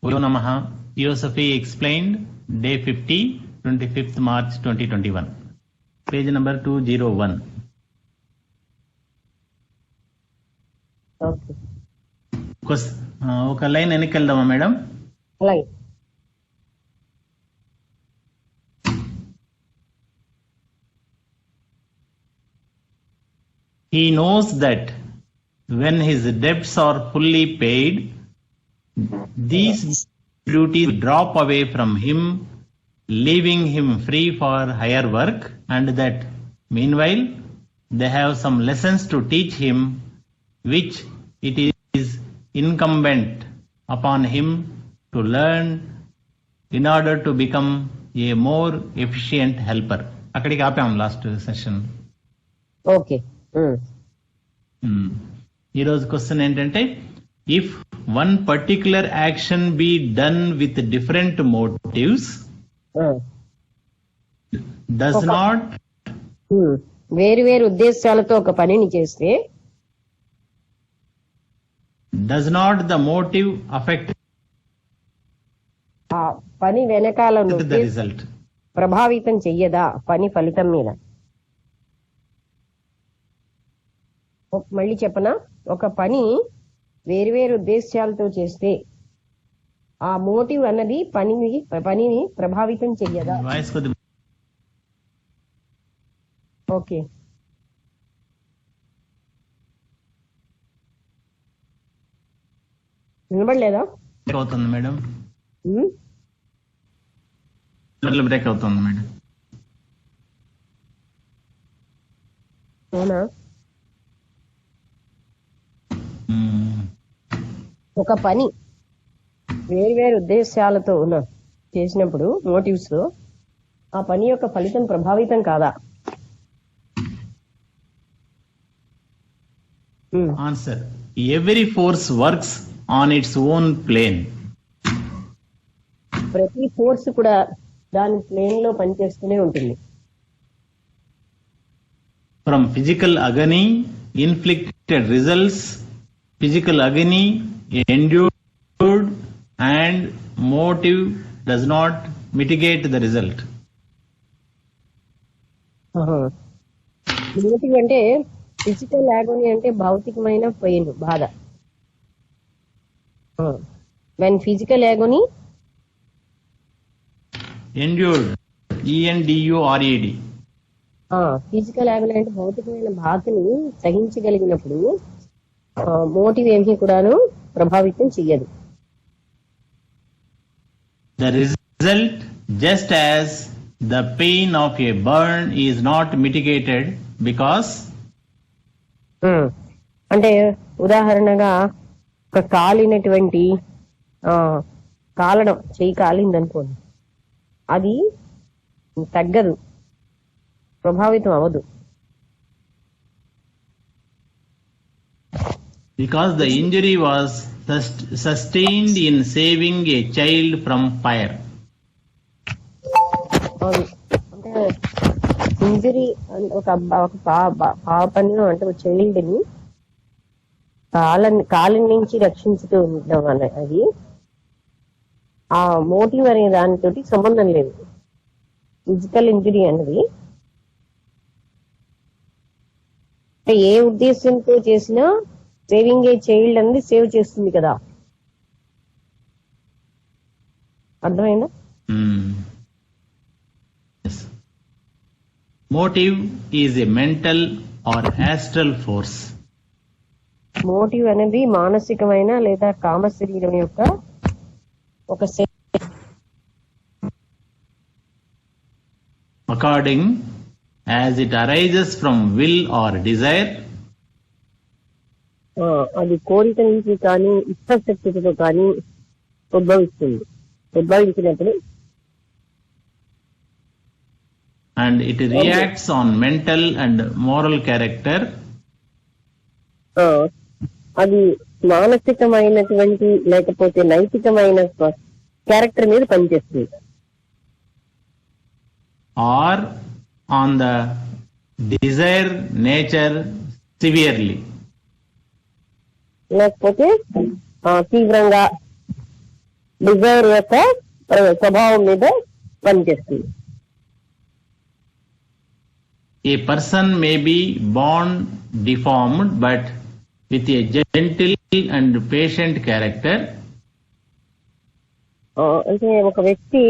Guru Namaha. Theosophy explained, day 50, 25th March 2021. Page number 201. Okay ఒక line వెనక్కి వెళ్దామా madam? అలాగే. He knows that when his debts are fully paid, these duties drop away from him, leaving him free for higher work, and that meanwhile they have some lessons to teach him, which it is incumbent upon him to learn in order to become a more efficient helper. అక్కడికి ఆపాం last session. Okay. ఈరోజు question ఏంటంటే, if one particular action be done with different motives does not వేరు వేరు ఉద్దేశాలతో ఒక పనిని చేస్తే does not the motive affect ఆ పని వెనకాల ద రిజల్ట్ ప్రభావితం చెయ్యదా పని ఫలితం మీద? మళ్ళీ చెప్పనా? ఒక పని వేరువేరు ఉద్దేశాలతో చేస్తే ఆ మోటివ్ అన్నది పనిని ప్రభావితం చెయ్యదా? వాయిస్ కొద్ది ఓకే. వినబడలేదా? అవుతుంది మేడం, బ్రేక్ అవుతుంది మేడం. అవునా? ఒక పని వేరువేరు ఉద్దేశాలతో చేసినప్పుడు మోటివ్స్ తో ఆ పని యొక్క ఫలితం ప్రభావితం కాదా? Answer, every force works on its own plane. ప్రతి ఫోర్స్ కూడా దాని ప్లేన్ లో పనిచేస్తూనే ఉంటుంది. From physical agony inflicted results, physical agony endured, and motive does not mitigate the result. Motive అంటే ఫిజికల్ యాగోనీ అంటే భౌతికమైన పెయిన్, బాధ. when physical agony endured, ENDURED, physical agony అంటే భౌతికమైన బాధని సహించగలిగినప్పుడు మోటివ్ ఏమీ కూడాను ప్రభావితం చెయ్యదు. The result, just as the pain of a burn is not mitigated because అంటే ఉదాహరణగా ఒక కాలినటువంటి కాలడం, చెయ్యి కాలిందనుకోండి, అది తగ్గదు, ప్రభావితం అవ్వదు. because the injury was sustained in saving a child from fire. అంటే ఇంజరీ ఒక పాపని అంటే ఒక చైల్డ్ ని కాలం నుంచి రక్షించుతూ ఉండడం అది ఆ మోటివ్ అనే దానితోటి సంబంధం లేదు. ఫిజికల్ ఇంజరీ అన్నది ఏ ఉద్దేశంతో చేసినా సేవింగ్ ఏ చైల్డ్ అనేది సేవ్ చేస్తుంది కదా. అర్థమైందా? Motive is a mental or astral force. Motive అనేది మానసికమైన లేదా కామ శరీరం యొక్క ఒక according as it arises from will or desire, అది కోరిక నుంచి కానీ ఇష్టశక్తితో కానీ ఉద్భవించినప్పుడు and it reacts on mental and moral character, అది మానసికమైనటువంటి లేకపోతే నైతికమైన క్యారెక్టర్ మీద పనిచేస్తుంది. or on the desire nature severely. లేకపోతే తీవ్రంగా డిజైర్ యొక్క స్వభావం మీద పనిచేస్తుంది. A person may be born deformed, but with a gentle and patient character. అంటే ఒక వ్యక్తి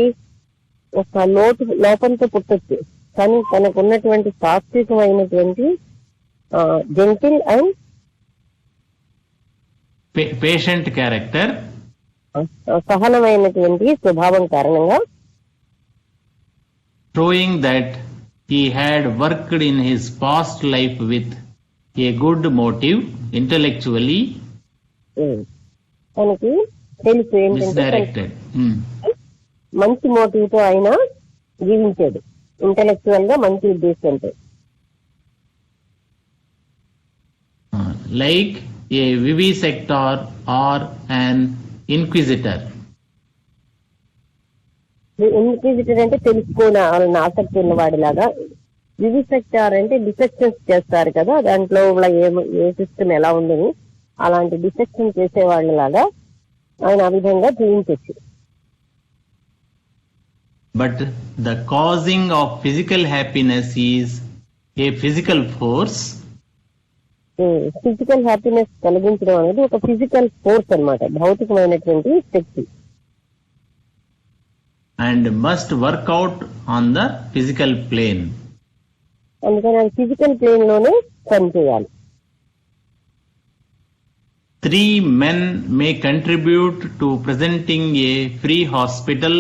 ఒక లోపంతో పుట్టొచ్చు, కానీ తనకు ఉన్నటువంటి సాత్వికమైనటువంటి జెంటిల్ అండ్ Patient character, సహనమైనటువంటి స్వభావం కారణంగా showing that he had worked in his past life with a good motive, intellectually తనకి తెలుసు ఏంటంటే misdirected. మంచి మోటివ్ తో ఆయన జీవించాడు, ఇంటెలెక్చువల్ గా మంచి ఉద్దేశంతో. Like a vivisector or an inquisitor. ఇన్క్విజిటర్ అంటే తెలుసుకోవాలని ఆసక్తి ఉన్నవాడిలాగా, వివిసెక్టార్ అంటే డిసెక్షన్స్ చేస్తారు కదా, దాంట్లో ఏ సిస్టమ్ ఎలా ఉందని అలాంటి డిసెక్షన్ చేసేవాళ్ళలాగా ఆయన ఆ విధంగా జీవించవచ్చు. But the causing of physical happiness is a physical force. Physical happiness కలిగించడం అనేది ఒక ఫిజికల్ ఫోర్స్ అన్నమాట, భౌతికమైనటువంటి శక్తి. And must work out on the physical plane. అందుకని అది ఫిజికల్ ప్లేన్ లోనే పనిచేయాలి. 3 men may contribute to presenting a free hospital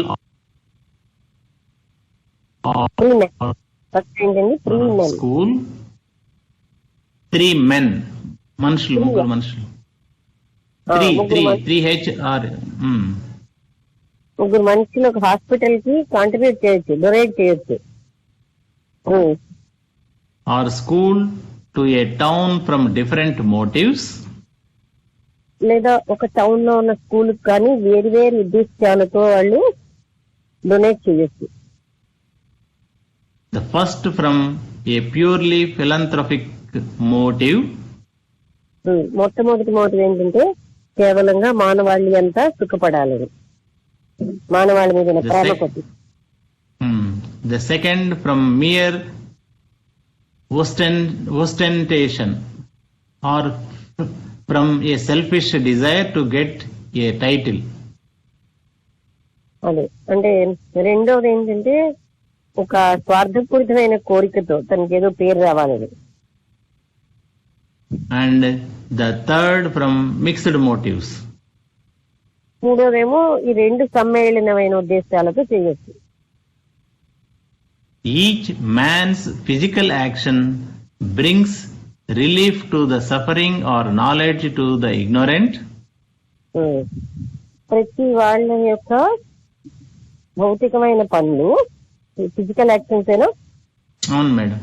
or first ఏంటండి, 3 men. school. 3 men, మనుషులు, ముగ్గురు మనుషులు. 3 H or ముగ్గురు మనుషులు ఒక హాస్పిటల్ కి కాంట్రిబ్యూట్ చేయొచ్చు, డొనేట్ చేయొచ్చు. or school to a town from different motives. లేదా ఒక టౌన్ లో ఉన్న స్కూల్ కానీ వేరు వేరు ఉద్దేశాలతో వాళ్ళు డొనేట్ చేయొచ్చు. The first from a purely philanthropic motive. మొట్టమొదటి మోటివ్ ఏంటంటే కేవలంగా మానవాళి అంతా సుఖపడాలని, మానవాళి మీద ప్రేమ కొద్ది. The second from mere ostentation or from a selfish desire to get a title. అదే అంటే రెండోది ఏంటంటే ఒక స్వార్థపూరితమైన కోరికతో తనకి ఏదో పేరు రావాలని. And the third from mixed motives. మూడోదేమో ఈ రెండు సమ్మేళనమైన ఉద్దేశాలతో చేయొచ్చు. Each man's physical action brings relief to the suffering or knowledge to the ignorant. ప్రతి వాళ్ళ యొక్క భౌతికమైన పనులు, ఫిజికల్ యాక్షన్స్ అయినా అవును మేడం,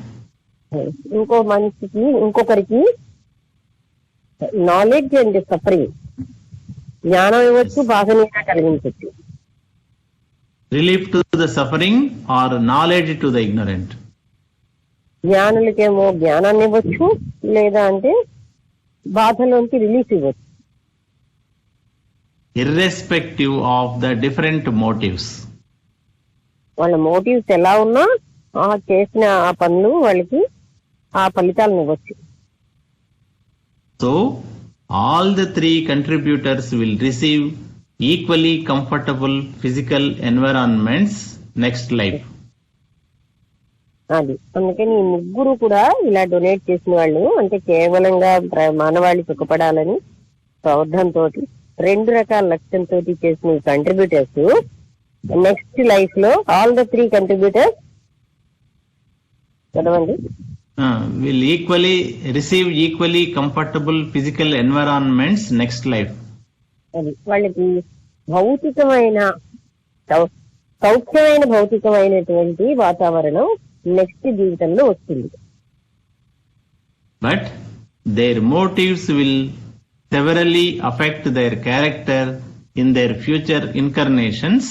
ఇంకో మనిషికి ఇంకొకరికి నాలెడ్జ్ అండ్ సఫరింగ్, జ్ఞానం ఇవ్వచ్చు, బాధనీయంగా కలిగించవచ్చు. Relief to the suffering or knowledge to the ignorant. జ్ఞానులకేమో జ్ఞానాన్ని ఇవ్వచ్చు, లేదా అంటే బాధలోంచి రిలీఫ్ ఇవ్వచ్చు. Irrespective of the different motives. వాళ్ళ మోటివ్స్ ఎలా ఉన్నా చేసిన ఆ పనులు వాళ్ళకి ఆ ఫలితాలను ఇవ్వచ్చు. So all the 3 contributors will receive equally comfortable physical environments next life. అది అందుకని ఈ ముగ్గురు కూడా ఇలా డొనేట్ చేసిన వాళ్ళు అంటే కేవలంగా మానవాళి సుఖపడాలని స్వార్థంతో 2 రకాల లక్ష్యంతో చేసిన ఈ కంట్రిబ్యూటర్స్ నెక్స్ట్ లైఫ్ లో ఆల్ ద 3 కంట్రిబ్యూటర్స్ చదవండి will receive equally comfortable physical environments next life. అది వాళ్ళకి భౌతికమైన సౌఖ్యమైన భౌతికమైనటువంటి వాతావరణం నెక్స్ట్ జీవితంలో వస్తుంది. But their motives will severely affect their character in their future incarnations.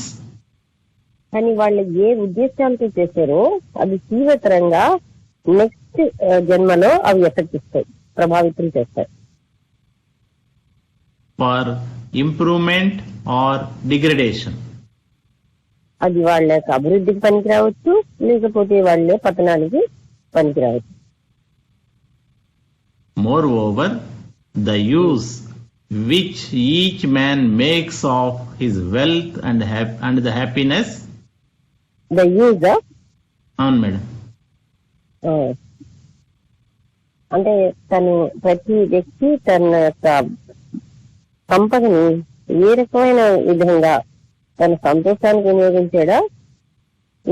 కానీ వాళ్ళు ఏ ఉద్దేశాలతో చేశారో అది తీవ్రతరంగా నెక్స్ట్ జన్మలో అవి ఎఫెక్ట్ ఇస్తాయి, ప్రభావితం చేస్తాయి. For improvement or degradation. అది వాళ్ళ యొక్క అభివృద్ధికి పనికి రావచ్చు, లేకపోతే వాళ్ళ పతనానికి పనికి రావచ్చు. Moreover, the use which each man makes of his wealth and the happiness. The use అవును మేడం. అంటే తను ప్రతి వ్యక్తి తన యొక్క సంపదని ఏ రకమైన విధంగా తన సంతోషానికి వినియోగించాడా,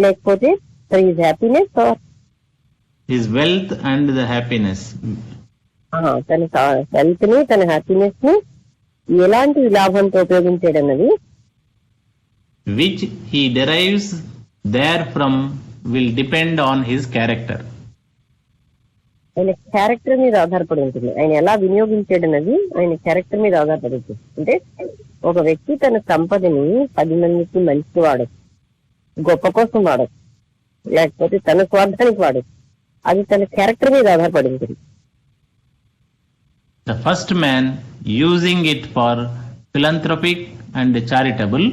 లేకపోతే for his happiness are His wealth and the happiness. తన హెల్త్ ని తన హ్యాపీనెస్ ని ఎలాంటి లాభంతో ఉపయోగించాడన్నది Which he derives therefrom will depend on his character. ఆయన క్యారెక్టర్ మీద ఆధారపడి ఉంటుంది. ఆయన ఎలా వినియోగించాడన్నది ఆయన క్యారెక్టర్ మీద ఆధారపడి ఉంటుంది. అంటే ఒక వ్యక్తి తన సంపదని 10 మందికి మంచికి వాడచ్చు, గొప్ప కోసం వాడచ్చు, లేకపోతే తన స్వార్థానికి వాడచ్చు. అది తన క్యారెక్టర్ మీద ఆధారపడి ఉంటుంది. The first man using it for philanthropic and charitable.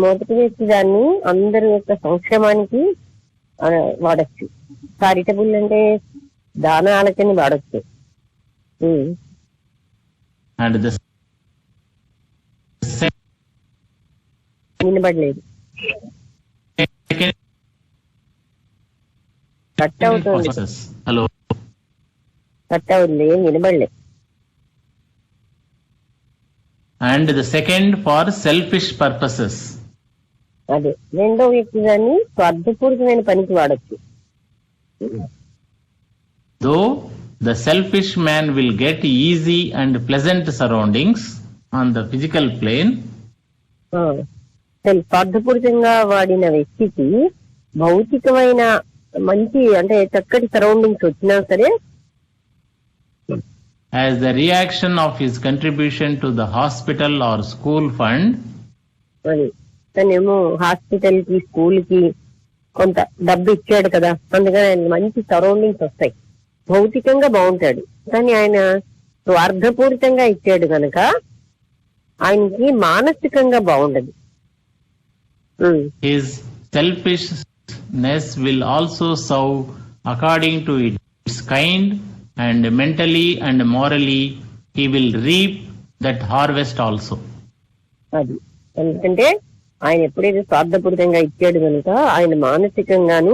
మొదటి వ్యక్తి దాన్ని అందరి యొక్క సంక్షేమానికి వాడచ్చు. చారిటబుల్ అంటే దానాలకని వాడచ్చు. And the వినబడలేదు, second కట్ అవుతుంది. process. Hello. కట్ అవుతుంది, ఏం వినబడలేదు. And the second for selfish purposes. అదే రెండో వ్యక్తి దాన్ని స్వార్థపూరితమైన పనికి వాడచ్చు. Though the selfish man will get easy and pleasant surroundings on the physical plane, స్వార్థపూరితంగా వాడిన వ్యక్తికి భౌతికమైన మంచి అంటే చక్కటి సరౌండింగ్స్ వచ్చినా సరే, as the reaction of his contribution to the hospital or school fund, అది తనేమో హాస్పిటల్ కి స్కూల్ కి కొంత డబ్బు ఇచ్చాడు కదా, అందుకని ఆయనకి మంచి సరౌండింగ్స్ వస్తాయి, భౌతికంగా బాగుంటాడు. కానీ ఆయన స్వార్థపూరితంగా ఇచ్చాడు కనుక ఆయనకి మానసికంగా బాగుండదు. his selfishness will also serve according to its kind, and mentally and morally he will reap that harvest also. అది ఎందుకంటే ఆయన ఎప్పుడైతే స్వార్థపూరితంగా ఇచ్చాడు కనుక ఆయన మానసికంగాను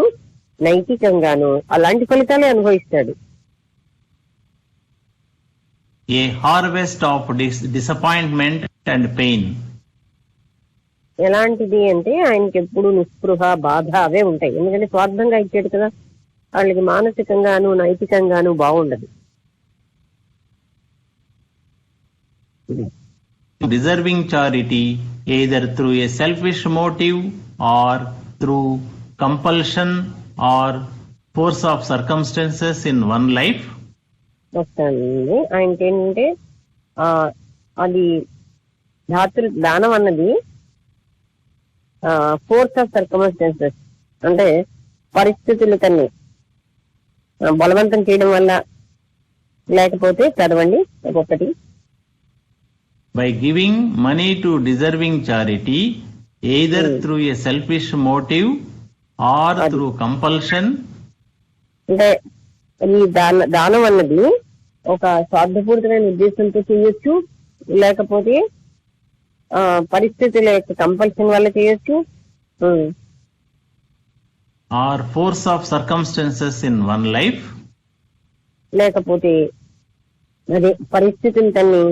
నైతికంగాను అలాంటి ఫలితాలే అనుభవిస్తాడు. A harvest of disappointment and pain. ఎలాంటిది అంటే ఆయనకి ఎప్పుడు నిస్పృహ, బాధ అవే ఉంటాయి. ఎందుకంటే స్వార్థంగా ఇచ్చాడు కదా, వాళ్ళకి మానసికంగాను నైతికంగాను బాగుండదు. Deserving charity either through a selfish motive or through compulsion or force of circumstances in one life. వస్తుంది ఆయనకి ఏంటంటే అది దానం అన్నది ఫోర్స్ ఆఫ్ సర్కమ్స్టాన్సెస్ అంటే పరిస్థితులు తన్ని బలవంతం చేయడం వల్ల, లేకపోతే చదవండి ఒక్కొక్కటి. By giving money to deserving charity either through a selfish motive or through compulsion. అంటే ఈ దానం అన్నది ఒక స్వార్థపూరితమైన ఉద్దేశంతో చేయొచ్చు, లేకపోతే పరిస్థితుల యొక్క కంపల్షన్ వల్ల చేయొచ్చు, or force of circumstances in one life. లేకపోతే అదే పరిస్థితులు తన్ని.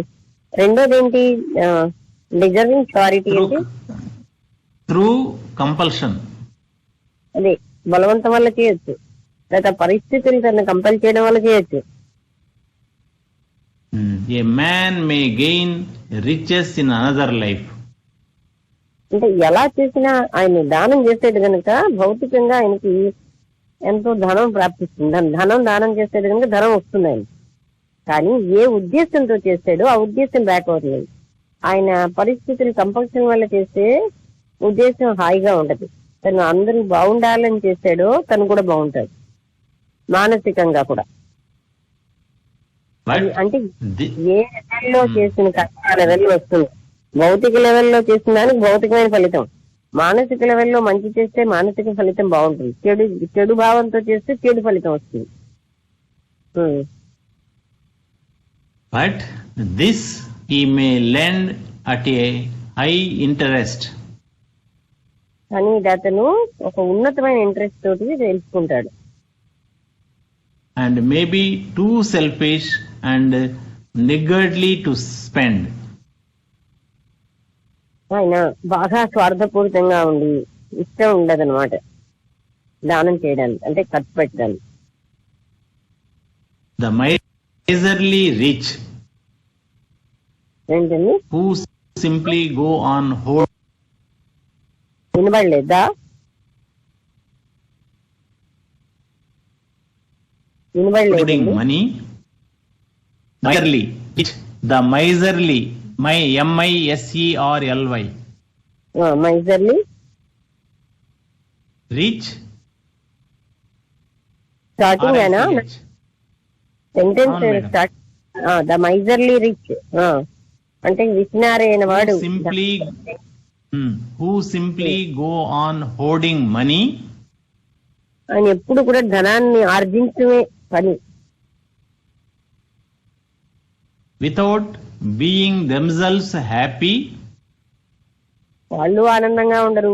రెండోది ఏంటి, డిజర్వింగ్ చారిటీ అంటే through compulsion. అదే బలవంతం వల్ల చేయొచ్చు, లేదా పరిస్థితులు తను కంపల్ చేయడం వల్ల చేయొచ్చు. A man may gain riches in another life. అంటే ఎలా చేసినా ఆయన దానం చేసేది కనుక భౌతికంగా ఆయనకి ఎంతో ధనం ప్రాప్తిస్తుంది. దానం చేసేది కనుక ధనం వస్తుంది ఆయన. కానీ ఏ ఉద్దేశంతో చేస్తాడో ఆ ఉద్దేశం బ్యాక్ అవుతుంది. ఆయన పరిస్థితులు కంపల్షన్ వల్ల చేస్తే ఉద్దేశం హాయిగా ఉంటది. తను అందరూ బాగుండాలని చేస్తాడో తను కూడా బాగుంటాడు, మానసికంగా కూడా. But అంటే the- ఏ లెవెల్లో చేసిన కర్మ ఆ లెవెల్లో వస్తుంది. భౌతిక లెవెల్లో చేసిన దానికి భౌతికమైన ఫలితం, మానసిక లెవెల్లో మంచి చేస్తే మానసిక ఫలితం బాగుంటుంది, చెడు భావంతో చేస్తే చెడు ఫలితం వస్తుంది. but this he may lend at a high interest, కానీ ఇది అతను ఒక ఉన్నతమైన ఇంట్రెస్ట్ తోటి తెలుసుకుంటాడు. and may be too selfish and niggardly to spend. ఆయన బాగా స్వార్థపూరితంగా ఉండి ఇష్టం ఉండదన్నమాట దానం చేయడానికి, అంటే ఖర్చు పెట్టడానికి. The miserly rich, ఏంటండి who simply go on వినబడలేదా? hoarding వినబడలేదు. money, miserly, rich, the miserly, miserly, miserly rich, starting అయినా rich. సెంటెన్స్ అవును madam. Start the miserly rich అంటే విసినారి అయిన వాడు who simply go on hoarding money ఆయన ఎప్పుడు కూడా ధనాన్ని ఆర్జించే పని, without being themselves happy, వాళ్ళు ఆనందంగా ఉండరు.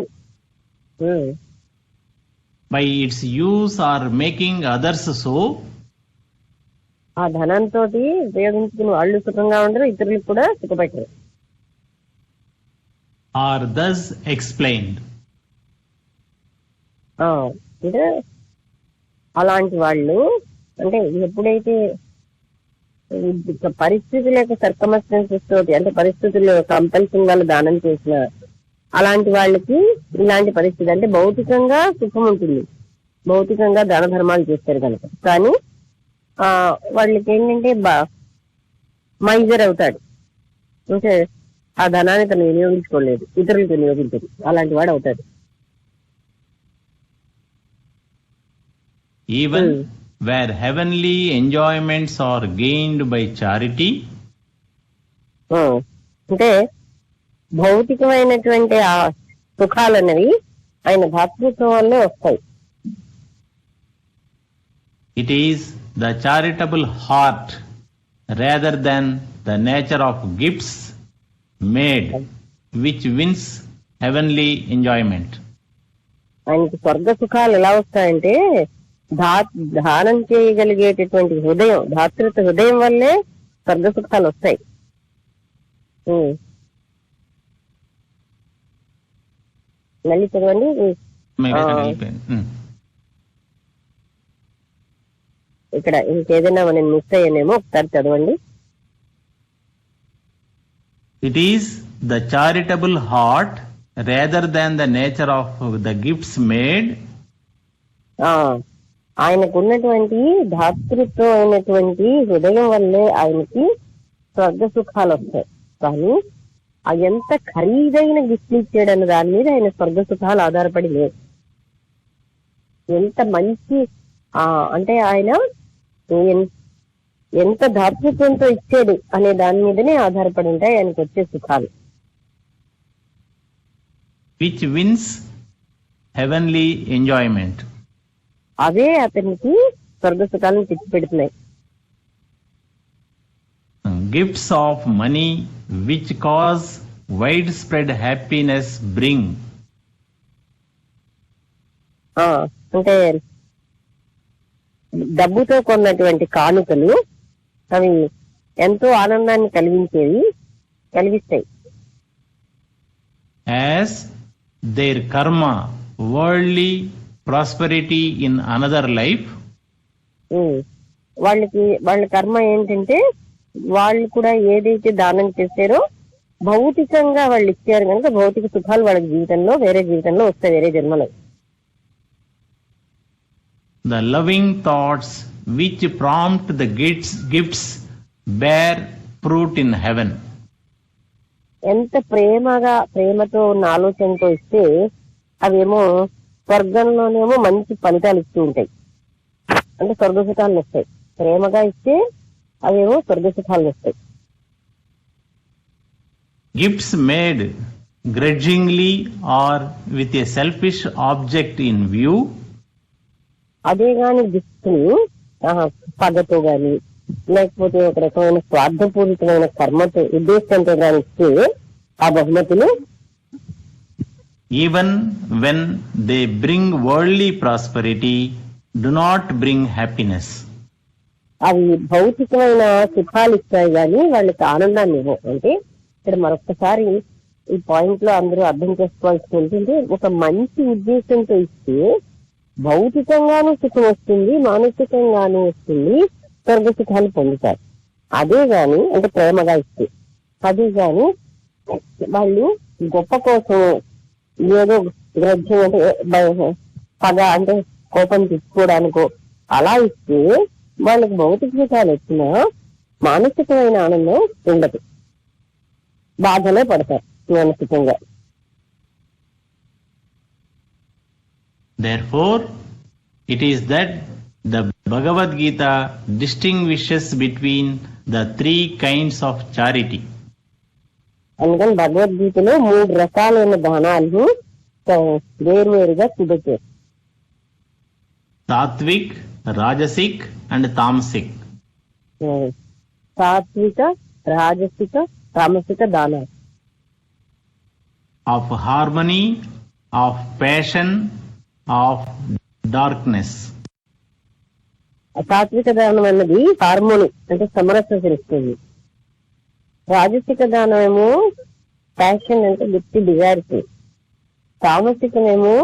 by its use or making others so, ఆ ధనంతో ఉపయోగించుకుని వాళ్ళు సుఖంగా ఉండరు, ఇతరులకు కూడా సుఖపెట్టరు. are thus explained. అంటే అలాంటి వాళ్ళు అంటే ఎప్పుడైతే పరిస్థితుల యొక్క సర్కమస్టెన్సెస్ తోటి, అంటే పరిస్థితుల్లో కంపల్సింగ్ వాళ్ళు దానం చేసిన అలాంటి వాళ్ళకి ఇలాంటి పరిస్థితి, అంటే భౌతికంగా సుఖం ఉంటుంది, భౌతికంగా దాన ధర్మాలు చేస్తారు కనుక. కానీ వాళ్ళకి ఏంటంటే మైజర్ అవుతాడు, అంటే ఆ ధనాన్ని తను వినియోగించుకోలేదు, ఇతరులకు వినియోగించదు, అలాంటి వాడు అవుతాడు. Even where heavenly enjoyments are gained by charity, అంటే భౌతికమైనటువంటి ఆ సుఖాలు అనేవి ఆయన భాతృత్వం వల్లే వస్తాయి. it is the charitable heart rather than the nature of gifts made which wins heavenly enjoyment. ఆయనకి స్వర్గ సుఖాలు ఎలా వస్తాయంటే దానం చేయగలిగేటటువంటి హృదయం, భాతృత్వ హృదయం వల్లే స్వర్గ సుఖాలు వస్తాయి. మళ్ళీ చదవండి. ఇక్కడ ఇంకేదైనా నేను మిస్ అయ్యానేమో ఒకసారి చదవండి. It is the charitable heart rather than the nature of the gifts made. ఆయనకున్నటువంటి ధాతృత్వం అయినటువంటి హృదయం వల్లే ఆయనకి స్వర్గ సుఖాలు వస్తాయి. కానీ ఎంత ఖరీదైన గిఫ్ట్లు ఇచ్చాడన్న దాని మీద ఆయన స్వర్గ సుఖాలు ఆధారపడి లేవు. ఎంత మంచి అంటే ఆయన ఎంత ధాతృత్వంతో ఇచ్చాడు అనే దాని మీదనే ఆధారపడి ఉంటాయి ఆయనకు వచ్చే సుఖాలు. which wins heavenly enjoyment. అవే అతనికి స్వర్గ సుఖాలను తెచ్చిపెడుతున్నాయి. Gifts of money which cause widespread happiness bring. అంటే డబ్బుతో కొన్నటువంటి కానుకలు అవి ఎంతో ఆనందాన్ని కలిగిస్తాయి. As their karma, worldly prosperity in another life, వాళ్ళ కర్మ ఏంటంటే వాళ్ళు కూడా ఏదైతే దానం చేశారో భౌతికంగా వాళ్ళు ఇచ్చారు కనుక భౌతిక సుఖాలు వాళ్ళ జీవితంలో వేరే జీవితంలో వస్తాయి, వేరే జన్మలో. the loving thoughts which prompt the gifts bear fruit in heaven. ఎంత ప్రేమతో ఉన్న ఆలోచనతో ఇస్తే అవేమో స్వర్గంలోనేమో మంచి ఫలితాలు ఇస్తూ ఉంటాయి, అంటే స్వర్గ సుఖాలు వస్తాయి. ప్రేమగా ఇస్తే అవేమో స్వర్గ సుఖాలు వస్తాయి. Gifts made grudgingly or with a selfish object in view అదే గాని గిఫ్ట్ ని పగతో గాని లేకపోతే ఒక రకమైన స్వార్థపూరితమైన కర్మతో ఉద్దేశంతో గాని ఇస్తే ఆ బహుమతులు even when they bring worldly prosperity do not bring happiness. అవి భౌతికమైన సుఖాలు ఇస్తాయి కానీ వాళ్ళకి ఆనందాన్ని ఇవ్వవు. అంటే ఇక్కడ మరొకసారి ఈ పాయింట్ లో అందరూ అర్థం చేసుకోవాల్సి ఉంటుంది. ఒక మంచి ఉద్దేశంతో ఇస్తే భౌతికంగానూ సుఖం వస్తుంది, మానసికంగానూ వస్తుంది, స్వర్గ సుఖాలు పొందుతారు. అదే గాని అంటే ప్రేమగా ఇస్తే, అదే గాని వాళ్ళు గొప్ప కోసం ఏదో గ్రజ్యం అంటే పగ అంటే కోపం తెచ్చుకోవడానికో అలా ఇస్తే వాళ్ళకి భౌతిక సుఖాలు వచ్చినా మానసికమైన ఆనందం ఉండదు, బాధలే పడతారు మానసికంగా. Therefore, it is that the Bhagavad Gita distinguishes between the three kinds of charity. అందుకని భగవద్గీతలో 3 రకాలైన దానాలు వేరువేరుగా చూపెట్టారు. Sattvic, Rajasic and Tamasic. సాత్విక, రాజసిక, తామసిక దానాలు. Of harmony, of passion, of darkness. సాత్విక దానం అన్నది హార్మోని అంటే సమరసనిస్తుంది. రాజసిక దానం ఏమో ప్యాషన్ అంటే గట్టి డిజైర్స్. తామసికమేమో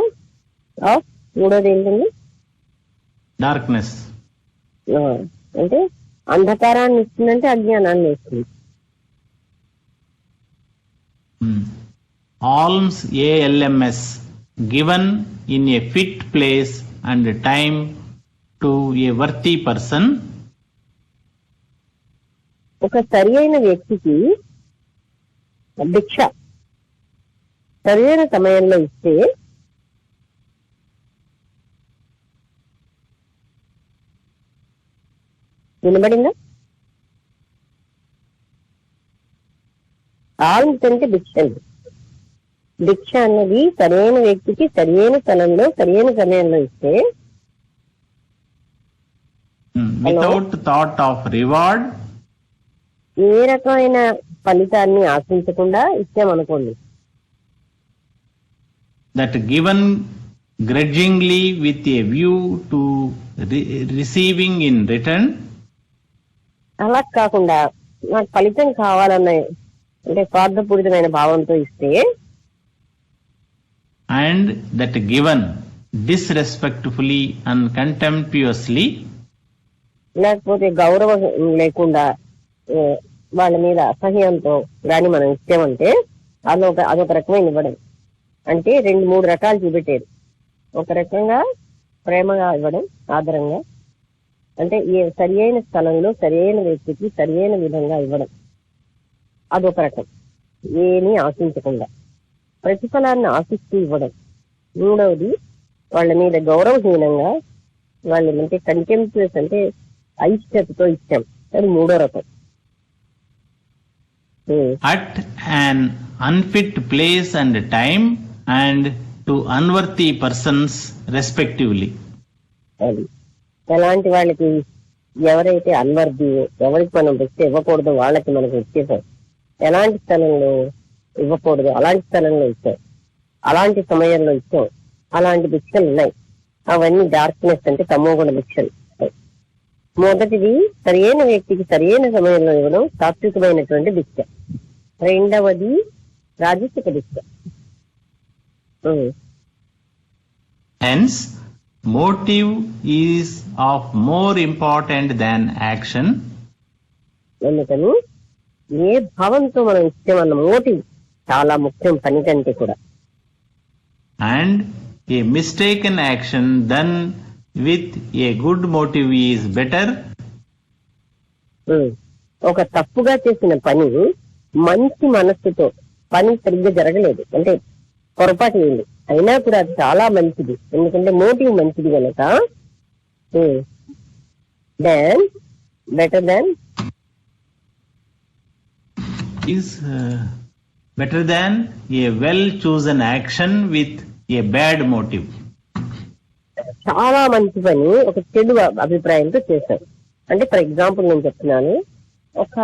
మూడోది ఏంటండి Darkness. అంటే అంధకారాన్ని ఇస్తుందంటే అజ్ఞానాన్ని ఇస్తుంది. Alms, ALMS, given in a fit place and time to a worthy person. ఒక సరి అయిన వ్యక్తికి భిక్ష సరి అయిన సమయంలో ఇస్తే వినబడిందా? ఆల్మ్స్ అంటే భిక్ష. భిక్ష అన్నది సరైన వ్యక్తికి సరైన స్థలంలో సరైన సమయంలో ఇస్తే without thought of reward, ఏ రకమైన ఫలితాన్ని ఆశించకుండా ఇచ్చామనుకోండి, that given grudgingly with a view to receiving in return, అలా కాకుండా నాకు ఫలితం కావాలన్న అంటే స్వార్థపూరితమైన భావంతో ఇస్తే, and that given disrespectfully and contemptuously, లేకపోతే గౌరవం లేకుండా వాళ్ళ మీద అసహ్యంతో గాని మనం ఇచ్చామంటే అదొక రకమైన ఇవ్వడం. అంటే 2-3 రకాలు చూపెట్టారు. ఒక రకంగా ప్రేమగా ఇవ్వడం, ఆదరంగా, అంటే సరి అయిన స్థలంలో సరి అయిన వ్యక్తికి సరి అయిన విధంగా ఇవ్వడం, అదొక రకం. ఏమీ ఆశించకుండా ప్రతిఫలాన్ని ఆశిస్తూ ఇవ్వడం. మూడవది వాళ్ళ మీద గౌరవహీనంగా వాళ్ళ అంటే కంటెంప్చుయస్ అంటే అయిష్టతతో ఇచ్చాం, అది మూడో రకం. at an unfit place and time and to unworthy persons respectively. అది ఎలాంటి వాళ్ళకి ఎవరైతే అన్వర్ది, ఎవరికి మనం భిక్ష ఇవ్వకూడదు వాళ్ళకి మనకు ఇచ్చేసాం. ఎలాంటి స్థలంలో ఇవ్వకూడదు అలాంటి స్థలంలో ఇచ్చాం, అలాంటి సమయంలో ఇచ్చాం. అలాంటి భిక్షలు ఉన్నాయి. అవన్నీ డార్క్నెస్ అంటే తమోగుణ భిక్షలు. మొదటిది సరైన వ్యక్తికి సరైన సమయంలో ఇవ్వడం సాత్వికమైనటువంటి భిక్ష. రెండవది రాజసిక భిక్ష. Hence, motive is of more important than action. అందుకని ఏ భావంతో మనం ఇచ్చామన్న మోటివ్ చాలా ముఖ్యం పని కంటే కూడా. And a mistaken action done with a good motive is better. ఒక తప్పుగా చేసిన పని మంచి మనస్సుతో పని సరిగ్గా జరగలేదు అంటే పొరపాటు అయింది, అయినా కూడా అది చాలా మంచిది, ఎందుకంటే మోటివ్ మంచిది కనుక. Better than is better than a well chosen action with a bad motive. చాలా మంచి పని ఒక చెడు అభిప్రాయంతో చేశారు. అంటే ఫర్ ఎగ్జాంపుల్ నేను చెప్తున్నాను, ఒక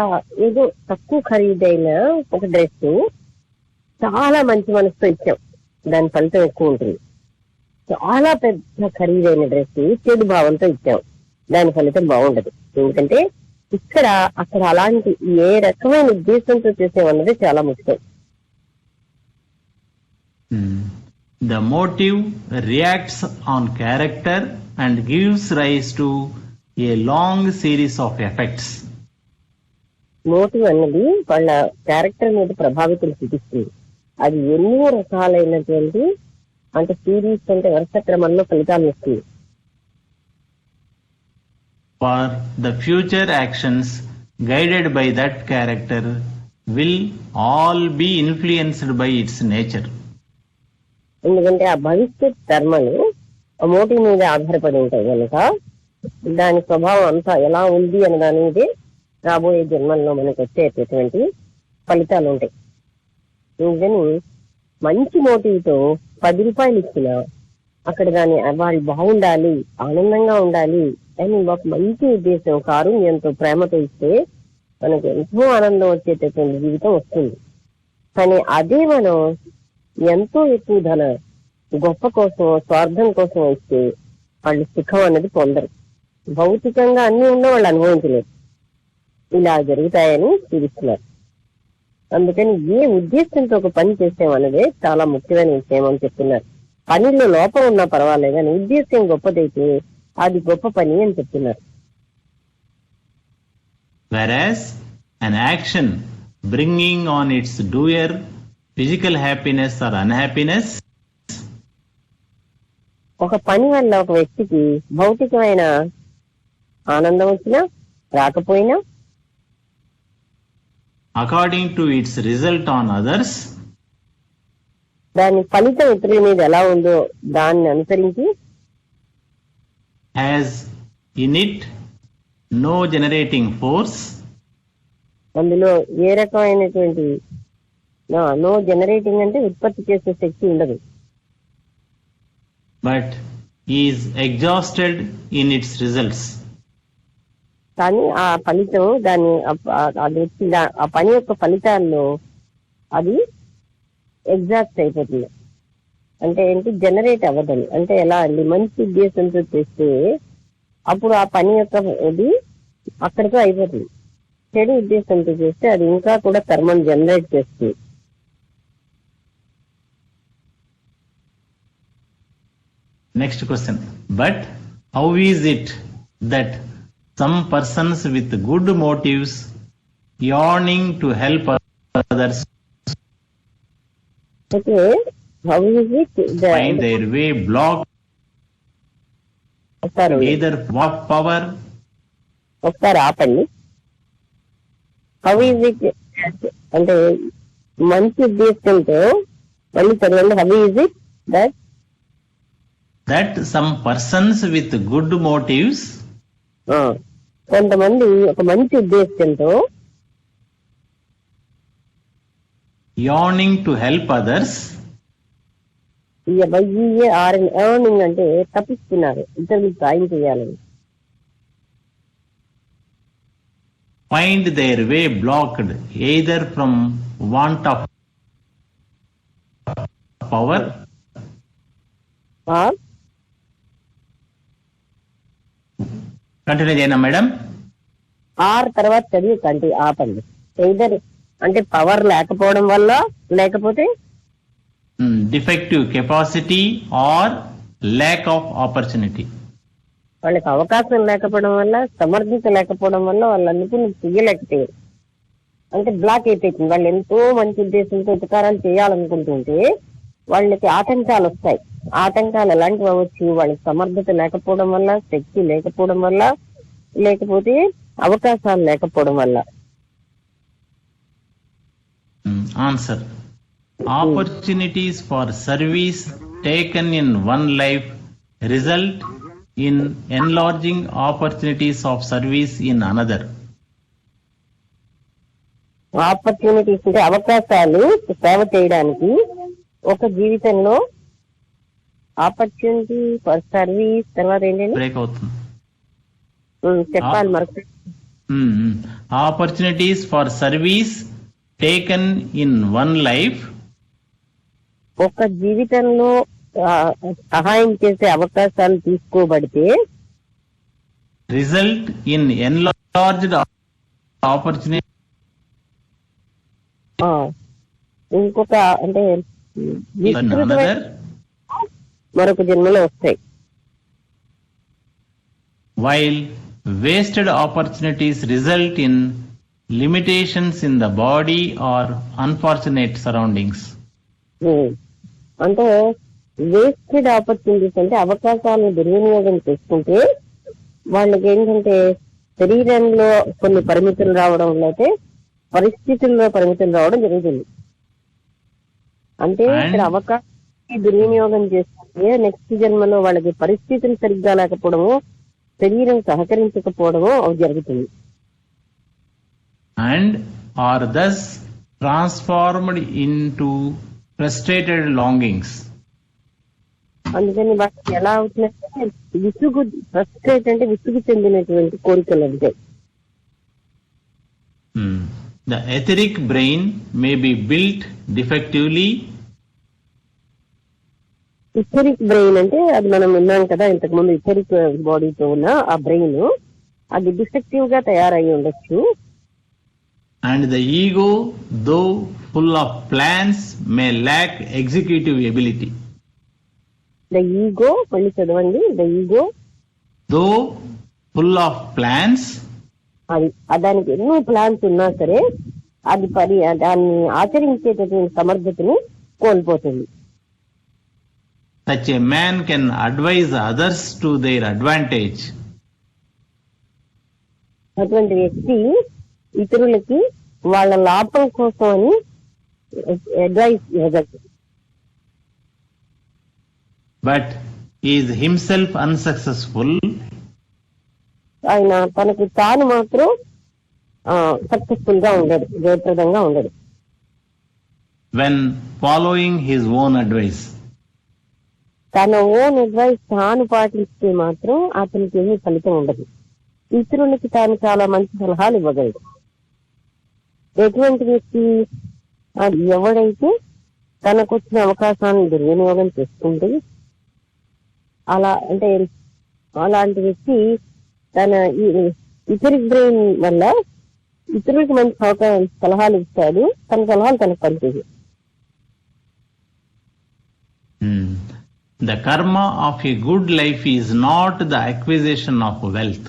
ఏదో తక్కువ ఖరీదైన ఒక డ్రెస్ చాలా మంచి మనసుతో ఇచ్చాం, దాని ఫలితం ఎక్కువ ఉంటుంది. చాలా పెద్ద ఖరీదైన డ్రెస్ చెడు భావంతో ఇచ్చాం, దాని ఫలితం బాగుండదు. ఎందుకంటే అక్కడ అలాంటి ఏ రకమైన ఉద్దేశంతో చేసేవన్నది చాలా ముఖ్యం. The motive reacts on character and gives rise to a long series of effects. Motive అన్నది వాళ్ళ క్యారెక్టర్ మీద ప్రభావితం చూపిస్తుంది. అది ఎన్నో రకాలైనటువంటి అంటే సిరీస్ అంటే వరుస క్రమంలో ఫలితాలు ఇస్తుంది. For the future actions guided by that character will all be influenced by its nature. ఎందుకంటే ఆ భవిష్యత్ కర్మలు ఆ మోటివ్ మీద ఆధారపడి ఉంటాయి కనుక దాని స్వభావం అంతా ఎలా ఉంది అనే దాని మీద రాబోయే జన్మల్లో మనకు వచ్చేటటువంటి ఫలితాలు ఉంటాయి. అందుకని మంచి మోటివ్తో 10 రూపాయలు ఇచ్చినా అక్కడ దాని వాళ్ళు బాగుండాలి, ఆనందంగా ఉండాలి అని ఒక మంచి ఉద్దేశం, కారుణ్యంతో, ప్రేమతో ఇస్తే మనకు ఎంతో ఆనందం వచ్చేటటువంటి జీవితం వస్తుంది. కానీ అదే మనం ఎంతో ఎక్కువ ధన గొప్ప కోసం, స్వార్థం కోసం ఇస్తే వాళ్ళు సుఖం అనేది పొందరు. భౌతికంగా అన్ని ఉన్నా వాళ్ళు అనుభవించలేరు. ఇలా జరుగుతాయని చూపిస్తున్నారు. అందుకని ఏ ఉద్దేశంతో ఒక పని చేసామన్నదే చాలా ముఖ్యమైన విషయం అని చెప్తున్నారు. పనిలో లోపం ఉన్నా పర్వాలేదు కానీ ఉద్దేశం గొప్పదైతే అది గొప్ప పని అని చెప్తున్నారు. Whereas an action bringing on its doer physical happiness or unhappiness, ఒక పని వల్ల ఒక వ్యక్తికి భౌతికమైన ఆనందం వచ్చినా రాకపోయినా according to its result on others, దాని ఫలితం ఇతరుల మీద ఎలా ఉందో దాన్ని అనుసరించి has in it no generating force, అందులో ఏ రకమైనటువంటి నో జనరేటింగ్ అంటే ఉత్పత్తి చేసే శక్తి ఉండదు, but is exhausted in its results. కానీ ఆ ఫలితం దాన్ని ఆ పని యొక్క ఫలితాల్లో అది ఎగ్జాస్ట్ అయిపోతుంది. అంటే ఏంటి, జనరేట్ అవ్వదని. అంటే ఎలా అండి, మంచి ఉద్దేశంతో చేస్తే అప్పుడు ఆ పని యొక్క ఇది అక్కడితో అయిపోతుంది. చెడు ఉద్దేశంతో చేస్తే అది ఇంకా కూడా కర్మను జనరేట్ చేస్తుంది. Next question. But how is it that some persons with good motives yearning to help others Okay, how is it find their way blocked either power? ఒకసారి ఆపండి. హౌ ఈజ్ ఇట్ అంటే మంచి ఉద్దేశంతో మళ్ళీ చదవండి. How is it that some persons with good motives కొంతమంది ఒక మంచి ఉద్దేశంతో yearning to help others earning అంటే తప్పిస్తున్నారు, ఇతరులకు సాయం చేయాలని. find their way blocked either from want of power continue చేయనా మేడం? తర్వాత చదివి ఆపండి. ఇద్దరు అంటే పవర్ లేకపోవడం వల్ల, లేకపోతే defective capacity or lack of opportunity. వాళ్ళకి అవకాశం లేకపోవడం వల్ల, సమర్థత లేకపోవడం వల్ల వాళ్ళు అనుకుని చెయ్యలేకపోయారు. అంటే బ్లాక్ అయిపోయింది. వాళ్ళు ఎంతో మంచి ఉద్దేశంతో ఉపకారాలు చేయాలనుకుంటుంటే వాళ్ళకి ఆటంకాలు వస్తాయి. ఆటంకాలు ఎలాంటివి అవ్వచ్చు? వాళ్ళకి సమర్థత లేకపోవడం వల్ల, శక్తి లేకపోవడం వల్ల, లేకపోతే అవకాశాలు లేకపోవడం వల్ల. Answer. Opportunities for service taken in one life result in enlarging opportunities of service in another. Opportunities అంటే అవకాశాలు సేవ చేయడానికి ఒక జీవితంలో ఆపర్చునిటీ ఫర్ సర్వీస్ తర్వాత ఏంటండి బ్రేక్ అవుతుంది. చెప్పాలి మరొక opportunities for service taken in one life. ఒక జీవితంలో సహాయం చేసే అవకాశాలు తీసుకోబడితే రిజల్ట్ ఇన్ ఎన్లార్జ్డ్ ఆపర్చునిటీ. ఇంకొక అంటే మరొక జన్మలో వస్తాయి. While wasted opportunities result in limitations in the body or unfortunate surroundings. అంటే వేస్టెడ్ ఆపర్చునిటీస్ అంటే అవకాశాలను దుర్వినియోగం చేసుకుంటే వాళ్ళకి ఏంటంటే శరీరంలో కొన్ని పరిమితులు రావడం, లేకపోతే పరిస్థితుల్లో పరిమితులు రావడం జరుగుతుంది. అంటే ఇక్కడ అవకాశాన్ని దుర్వినియోగం చేసుకుంటే నెక్స్ట్ జన్మలో వాళ్ళకి పరిస్థితులు సరిగ్గా లేకపోవడము, శరీరం సహకరించకపోవడము అవి జరుగుతుంది. And are thus transformed into frustrated longings. అందుకని వాటికి ఎలా అవుతుందంటే విసుగు, ఫ్రస్ట్రేట్ అంటే విసుగు చెందినటువంటి కోరికలు అంటే. The etheric brain may be built defectively. Etheric brain అంటే అది మనం విన్నాం కదా ఇంతకు ముందు, ఇథరిక్ బాడీతో ఉన్న ఆ బ్రెయిన్ అది డిఫెక్టివ్ గా తయారై ఉండొచ్చు. And the ego, though full of plans, may lack executive ability. The ego, మళ్ళీ చదవండి. The ego Though full of plans, అది దానికి ఎన్నో ప్లాన్స్ ఉన్నా సరే అది దాన్ని ఆచరించేటటువంటి సమర్థతని కోల్పోతుంది. such a man can advise others to their advantage. అటువంటి వ్యక్తి ఇతరులకి వాళ్ళ లాభం కోసం అని అడ్వైస్ ఇవ్వగలరు. But he is himself unsuccessful. ఆయన తనకు తాను మాత్రం సక్సెస్ఫుల్ గా ఉండడు, జయప్రదంగా ఉండడు. when following his own advice. తన ఓన్ అడ్వైస్ తాను పాటిస్తే మాత్రం అతనికి ఏమీ ఫలితం ఉండదు. ఇతరులకి తాను చాలా మంచి సలహాలు ఇవ్వగలడు. ఎటువంటి వ్యక్తి అది ఎవడైతే తనకు వచ్చిన అవకాశాలను దుర్వినియోగం చేసుకుంటే అలా అంటే అలాంటి వ్యక్తి తన ఇతరి బ్రెయిన్ వల్ల ఇతరులకు మంచి సలహాలు ఇస్తాడు, తన సలహాలు తనకు పనిచేయదు. The karma of a good life is not the acquisition of wealth.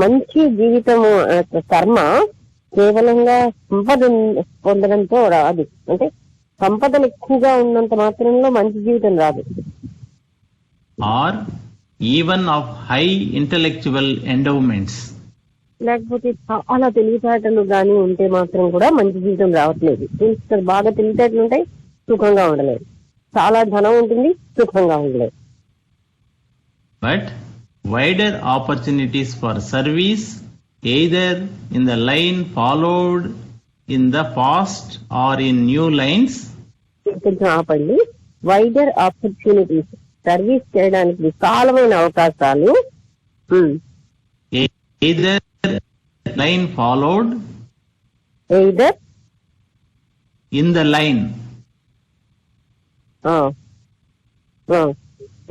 మంచి జీవితము కర్మ కేవలంగా సంపద పొందడంతో రాదు. అంటే సంపదలు ఎక్కువగా ఉన్నంత మాత్రంలో మంచి జీవితం రాదు. Or even of high intellectual endowments. లేకపోతే చాలా తెలివితేటలు గాని ఉంటే మాత్రం కూడా మంచి జీవితం రావట్లేదు. బాగా తెలివితేటలు ఉంటాయి, సుఖంగా ఉండలేదు. చాలా ధనం ఉంటుంది, సుఖంగా ఉండలేదు. But wider opportunities for service, either in the line followed in the past or in new lines. కొంచెం ఆపండి. వైడర్ ఆపర్చునిటీస్, సర్వీస్ చేయడానికి విశాలమైన అవకాశాలు. Either line followed, either in the line.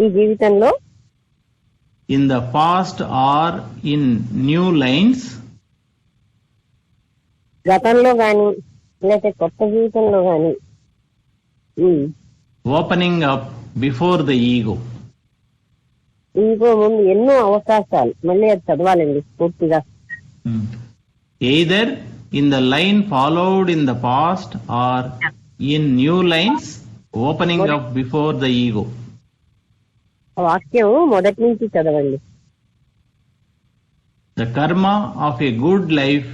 ఈ జీవితంలో in the past or in new lines. గతంలో గాని లేకపోతే కొత్త జీవితంలో గాని. Opening up before the ego. Ego ముందు ఎన్నో అవకాశాలు. మళ్ళీ అది చదవాలండి పూర్తిగా. Either in the line followed in the past or in new lines, opening up before the ego. వాక్యం మొదటి నుంచి చదవండి. The karma of a good life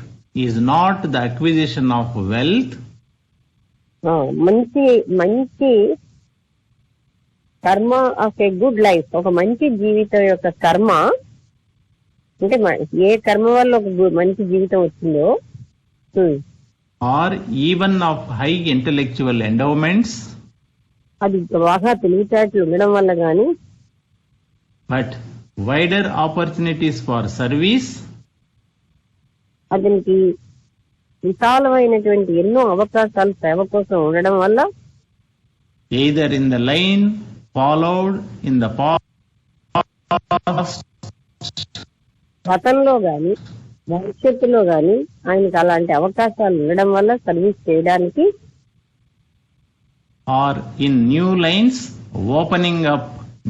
is not the acquisition of wealth. మంచి కర్మ ఆఫ్ ఏ గుడ్ లైఫ్, ఒక మంచి జీవితం యొక్క కర్మ అంటే ఏ కర్మ వల్ల ఒక మంచి జీవితం వచ్చిందో, or even of high intellectual endowments, అది బాగా తెలివితేటలు ఉండడం వల్ల గాని, but wider opportunities for service, అతనికి విశాలమైనటువంటి ఎన్నో అవకాశాలు సేవ కోసం ఉండడం వల్ల, either in the line followed in the past, గతంలో గాని భవిష్యత్తులో గాని ఆయనకు అలాంటి అవకాశాలు ఉండడం వల్ల సర్వీస్ చేయడానికి, or in new lines opening up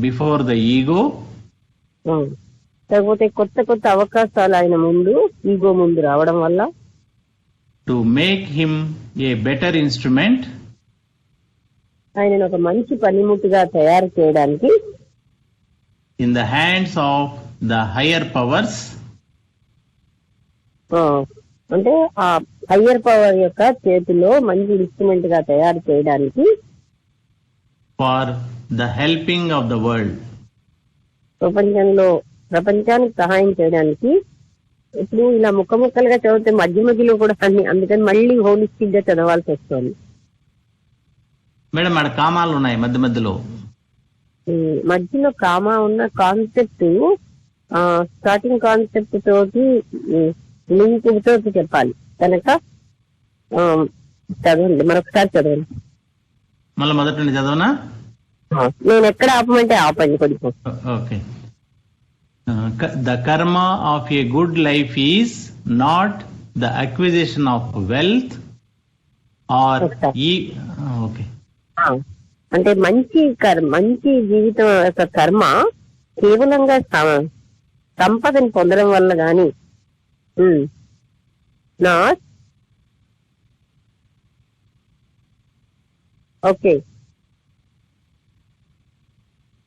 before the ego, లేకపోతే కొత్త కొత్త అవకాశాలు ఆయన ముందు, ఈగో ముందు రావడం వల్ల, to make him a better instrument, ఆయనను ఒక మంచి పనిముట్టుగా తయారు చేయడానికి, in the hands of the higher powers, అంటే ఆ హయ్యర్ పవర్ యొక్క చేతిలో మంచి ఇన్స్ట్రుమెంట్ గా తయారు చేయడానికి, for the helping of the world. ప్రపంచానికి సహాయం చేయడానికి. ఇప్పుడు ఇలా ముక్కలుగా చదివితే మధ్య మధ్యలో కూడా అన్ని, అందుకని మళ్ళీ హోలిస్టిక్ గా చదవాల్సి వస్తుంది. మేడం అక్కడ కామాలు ఉన్నాయి మధ్య మధ్యలో. మధ్యలో కామా ఉన్న కాన్సెప్ట్ స్టార్టింగ్ కాన్సెప్ట్ తోటి లింక్ తోటి చెప్పాలి కనుక చదవండి, మరొకసారి చదవండి. మళ్ళీ మొదటి నుండి చదవనా? నేను ఎక్కడ ఆపమంటే ఆపండి కొంచెం. Okay. The karma of a good life is not the acquisition of wealth or okay. అంటే మంచి జీవితం యొక్క కర్మ కేవలంగా సంపదని పొందడం వల్ల గాని, not okay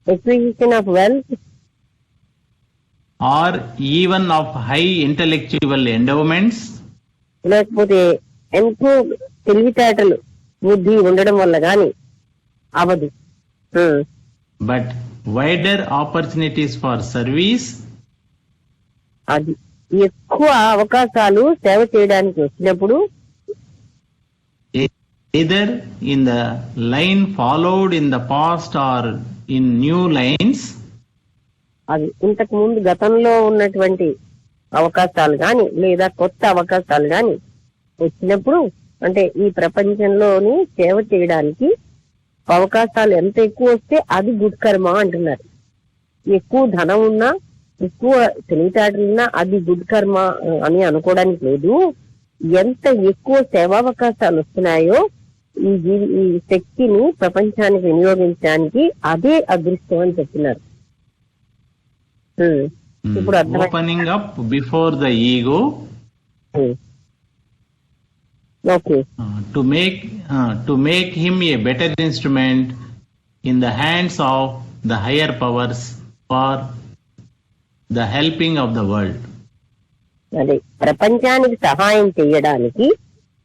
acquisition of wealth or even of high intellectual endowments, లేకపోతే ఎంతో తెలివితేటలు బుద్ధి ఉండడం వల్ల గాని అవదు. but wider opportunities for service, అది ఎక్కువ అవకాశాలు సేవ చేయడానికి వచ్చినప్పుడు, either in the line followed in the past or in new lines, అది ఇంతకు ముందు గతంలో ఉన్నటువంటి అవకాశాలు గాని లేదా కొత్త అవకాశాలు గాని వచ్చినప్పుడు, అంటే ఈ ప్రపంచంలోని సేవ చేయడానికి అవకాశాలు ఎంత ఎక్కువ వస్తే అది గుడ్ కర్మ అంటున్నారు. ఎక్కువ ధనం ఉన్నా, ఎక్కువ తెలివితేటలున్నా అది గుడ్ కర్మ అని అనుకోవడానికి లేదు. ఎంత ఎక్కువ సేవావకాశాలు వస్తున్నాయో ఈ శక్తిని ప్రపంచానికి వినియోగించడానికి అదే అదృష్టం అని చెప్తున్నారు. ఇప్పుడు opening up before the ego, okay, to make him a better instrument in the hands of the higher powers for the helping of the world. అదే ప్రపంచానికి సహాయం చేయడానికి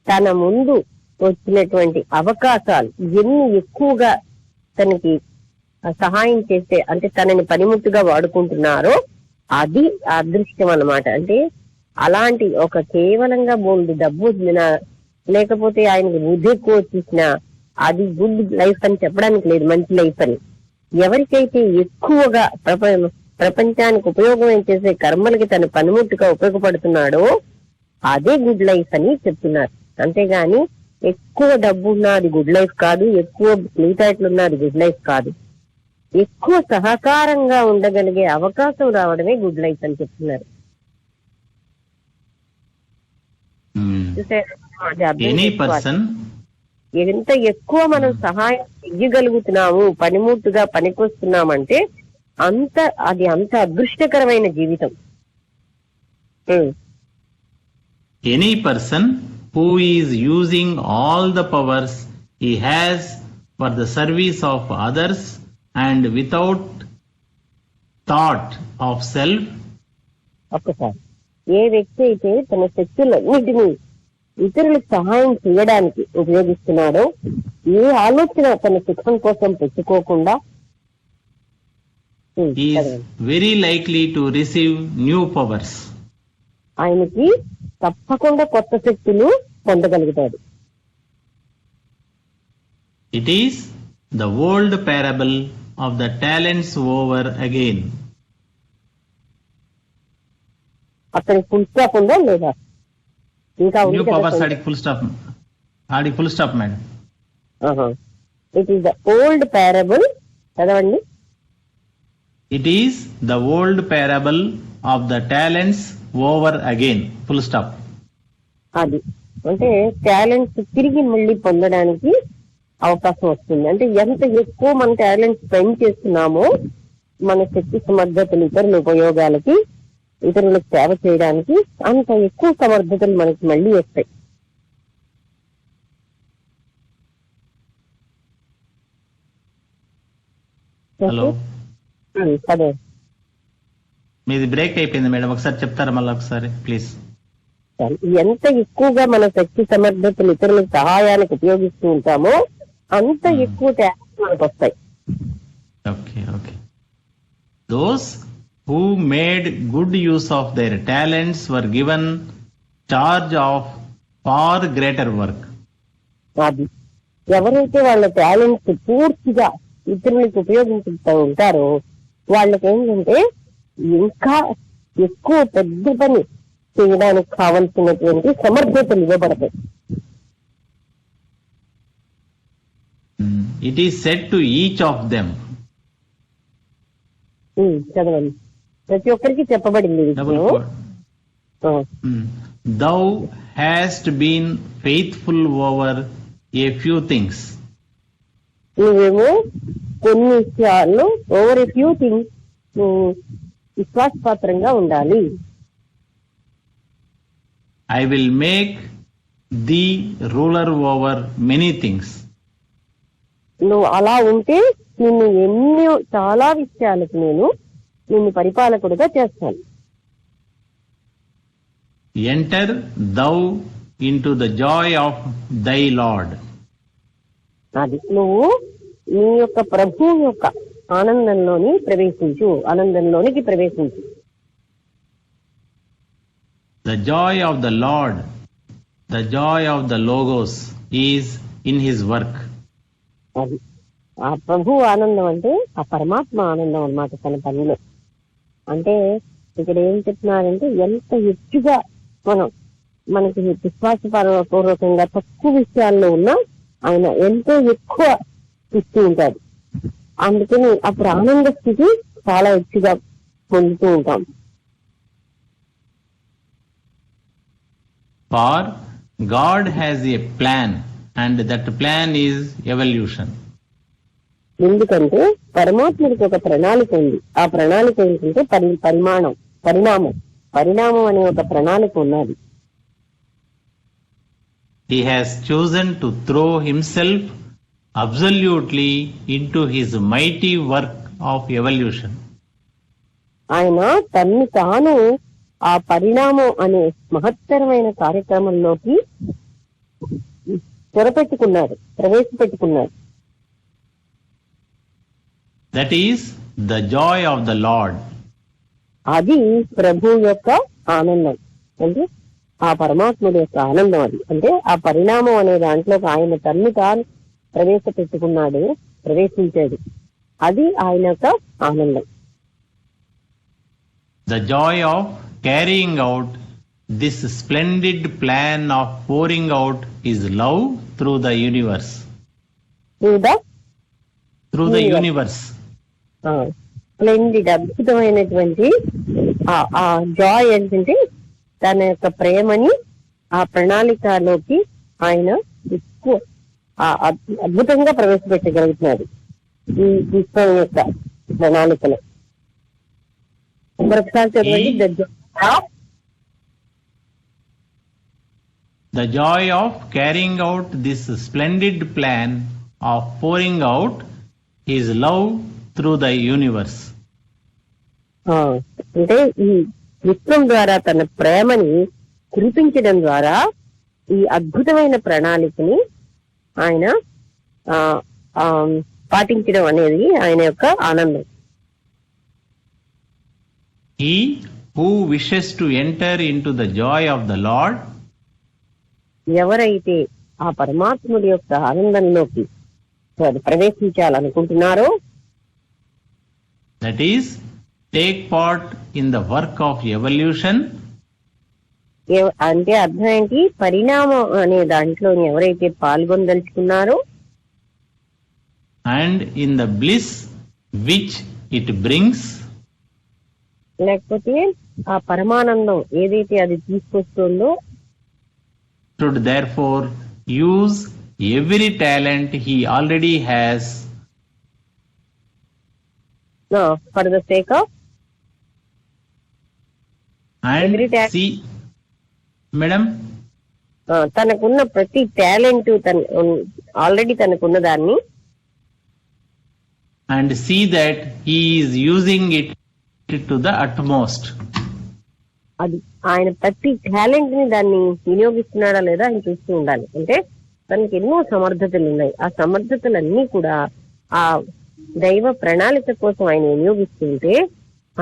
తన ముందు వచ్చినటువంటి అవకాశాలు ఎన్ని ఎక్కువగా తనకి సహాయం చేస్తే, అంటే తనని పనిముట్టుగా వాడుకుంటున్నారో అది అదృష్టం అన్నమాట. అంటే అలాంటి ఒక కేవలంగా బోల్డ్ డబ్బు వచ్చినా లేకపోతే ఆయనకి బుద్ధి ఎక్కువ వచ్చేసినా అది గుడ్ లైఫ్ అని చెప్పడానికి లేదు, మంచి లైఫ్ అని. ఎవరికైతే ఎక్కువగా ప్రపంచానికి ఉపయోగం చేసే కర్మలకి తన పనిముట్టుగా ఉపయోగపడుతున్నాడో అదే గుడ్ లైఫ్ అని చెప్తున్నారు. అంతేగాని ఎక్కువ డబ్బు ఉన్నా అది గుడ్ లైఫ్ కాదు, ఎక్కువ తెలివితేటలు ఉన్నా అది గుడ్ లైఫ్ కాదు. ఎక్కువ సహకారంగా ఉండగలిగే అవకాశం రావడమే గుడ్ లైఫ్ అని చెప్తున్నారు. ఎంత ఎక్కువ మనం సహాయం చెయ్యగలుగుతున్నాము, పనిముట్టుగా పనికొస్తున్నామంటే అంత అదృష్టకరమైన జీవితం. Any person who is using all the powers he has for the service of others and without thought of self, ఒక్కసారి ఏ వ్యక్తి అయితే తన శక్తులన్నిటినీ ఇతరులకు సహాయం చేయడానికి ఉపయోగిస్తున్నాడో, ఏ ఆలోచన తన సుఖం కోసం పెట్టుకోకుండా he is very likely to receive new powers. ఆయనకి తప్పకుండా కొత్త శక్తులు పొందగలుగుతాడు. It is the old parable of the talents over again. అక్కడికి ఫుల్ స్టాప్ ఉందా లేదా? ఇంకా New powers ఆడికి full stop. ఆడికి full stop madam. It is the old parable చదవండి. It is the old parable of the talents over again. Full stop. అది అంటే talents తిరిగి మళ్ళీ పొందడానికి అవకాశం వస్తుంది. అంటే ఎంత ఎక్కువ మన టాలెంట్ స్పెండ్ చేస్తున్నామో మన శక్తి సమర్థతలు ఇతరుల ఉపయోగాలకి, ఇతరులకు సేవ చేయడానికి అంత ఎక్కువ సమర్థతలు మనకి మళ్ళీ వస్తాయి. హలో, అదే మీది బ్రేక్ అయిపోయింది మేడం, ఒకసారి చెప్తారా మళ్ళీ ఒకసారి ప్లీజ్? ఎంత ఎక్కువగా మన శక్తి సమర్థతలు ఇతరులకు సహాయానికి ఉపయోగిస్తూ ఉంటామో అంత ఎక్కువ టాలెంట్స్ మనకు వస్తాయి. Okay okay. Those who made good use of their talents were given charge of far greater work. అది ఎవరైతే వాళ్ళ టాలెంట్స్ పూర్తిగా ఇతరులకు ఉపయోగించుతూ ఉంటారో వాళ్ళకి ఏంటంటే ఇంకా ఎక్కువ పెద్ద పని చేయడానికి కావలసినటువంటి సమర్థతలు ఇవ్వబడతాయి. It is said to each of them. చదవండి. ప్రతి ఒక్కరికి చెప్పబడింది. Thou hast been faithful over a few things. నువ్వేమో కొన్ని విషయాల్లో ఓవర్ ఏ ఫ్యూ థింగ్స్ నువ్వు విశ్వాసపాత్రంగా ఉండాలి. I will make thee ruler over many things. నువ్వు అలా ఉంటే చాలా విషయాలకు నిన్ను పరిపాలకుడిగా చేస్తాను. Enter thou into the joy of thy Lord. అది నువ్వు నీ యొక్క ప్రభువు యొక్క ఆనందంలోనికి ప్రవేశించు. The joy of the Lord, the joy of the Logos is in his work. అది ఆ ప్రభు ఆనందం అంటే ఆ పరమాత్మ ఆనందం అన్నమాట తన పనిలో. అంటే ఇక్కడ ఏం చెప్తున్నారంటే ఎంత ఎక్కువగా మనకి విశ్వాసపూర్వకంగా తక్కువ విషయాల్లో ఉన్నా ఆయన ఎంతో ఎక్కువ ఇస్తూ ఉంటాడు. అందుకని అప్పుడు ఆనంద స్థితి చాలా ఎక్కువగా పొందుతూ ఉంటాం. For God has a plan and that plan is evolution. ఎందుకంటే పరమాత్ముడికి ఒక ప్రణాళిక ఉంది. ఆ ప్రణాళిక ఏంటంటే పరిణామం అనే ఒక ప్రణాళిక ఉన్నది. He has chosen to throw himself absolutely into his mighty work of evolution. ఆయన తన్ని తాను ఆ పరిణామం అనే మహత్తరమైన కార్యక్రమంలోకి ప్రవేశపెట్టుకున్నాడు. That is the joy of the Lord. అది ప్రభు యొక్క ఆనందం. అంటే ఆ పరమాత్ముడి యొక్క ఆనందం. అది అంటే ఆ పరిణామం అనే దాంట్లోకి ఆయన తన్ను తాను ప్రవేశించాడు. అది ఆయన యొక్క ఆనందం. The joy of carrying out this splendid plan of pouring out his love through the universe. Through the universe. Splendid అద్భుతమైనటువంటి ఆ జాయ్ ఏంటంటే తన యొక్క ప్రేమని ఆ ప్రణాళికలోకి ఆయన ఎక్కువ అద్భుతంగా ప్రవేశపెట్టగలుగుతున్నాడు ఈ విశ్వం యొక్క ప్రణాళికలో. మరొకసారి చదవండి. The joy of carrying out this splendid plan of pouring out his love through the universe. అంటే ఈ విశ్వం ద్వారా తన ప్రేమని కురిపించడం ద్వారా ఈ అద్భుతమైన ప్రణాళికని ఆయన పాటించడం అనేది ఆయన యొక్క ఆనందం. He who wishes to enter into the joy of the Lord, ఎవరైతే ఆ పరమాత్ముడి యొక్క ఆనందంలోకి ప్రవేశించాలనుకుంటున్నారో, that is, take part in the work of evolution, అంటే అర్థం ఏంటి, పరిణామం అనే దాంట్లో ఎవరైతే పాల్గొనదలుచుకున్నారో, and in the bliss which it brings, లేకపోతే ఆ పరమానందం ఏదైతే అది తీసుకొస్తుందో, should therefore use every talent he already has for the sake of and every see, madam, తనకున్న ప్రతి టాలెంట్ ఆల్రెడీ తనకున్న దాన్ని and see that he is using it to the utmost. అది ఆయన ప్రతి టాలెంట్ ని దాన్ని వినియోగిస్తున్నాడా లేదా ఆయన చూస్తూ ఉండాలి. అంటే తనకి ఎన్నో సమర్థతలు ఉన్నాయి, ఆ సమర్థతలన్నీ కూడా ఆ దైవ ప్రణాళిక కోసం ఆయన వినియోగిస్తుంటే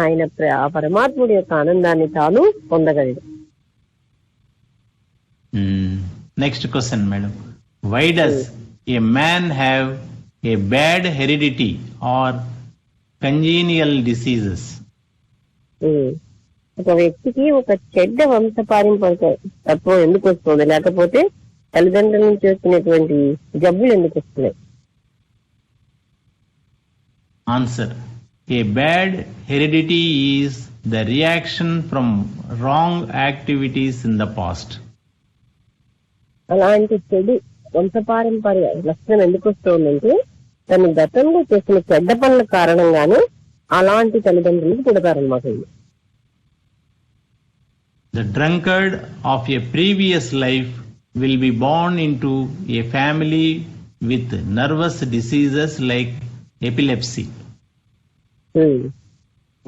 ఆయన ఆ పరమాత్ముడి యొక్క ఆనందాన్ని తాను పొందగలడు. Next question, madam. Why does a man have a bad heredity or congenital diseases? ఒక వ్యక్తికి ఒక చెడ్డ వంశపారంపర్య తత్వం ఎందుకు వస్తుంది, లేకపోతే తల్లిదండ్రుల నుంచి వచ్చినటువంటి జబ్బులు ఎందుకు వస్తున్నాయి? Answer. A bad heredity is the reaction from wrong activities in the past. అలాంటి చెడు వంశపారంపర్య లక్షణం ఎందుకు వస్తుందంటే తన గతంలో చేసిన చెడ్డ పనుల కారణంగానే అలాంటి తల్లిదండ్రులకు పుడతారనమాట. The drunkard of a previous life will be born into a family with nervous diseases like epilepsy.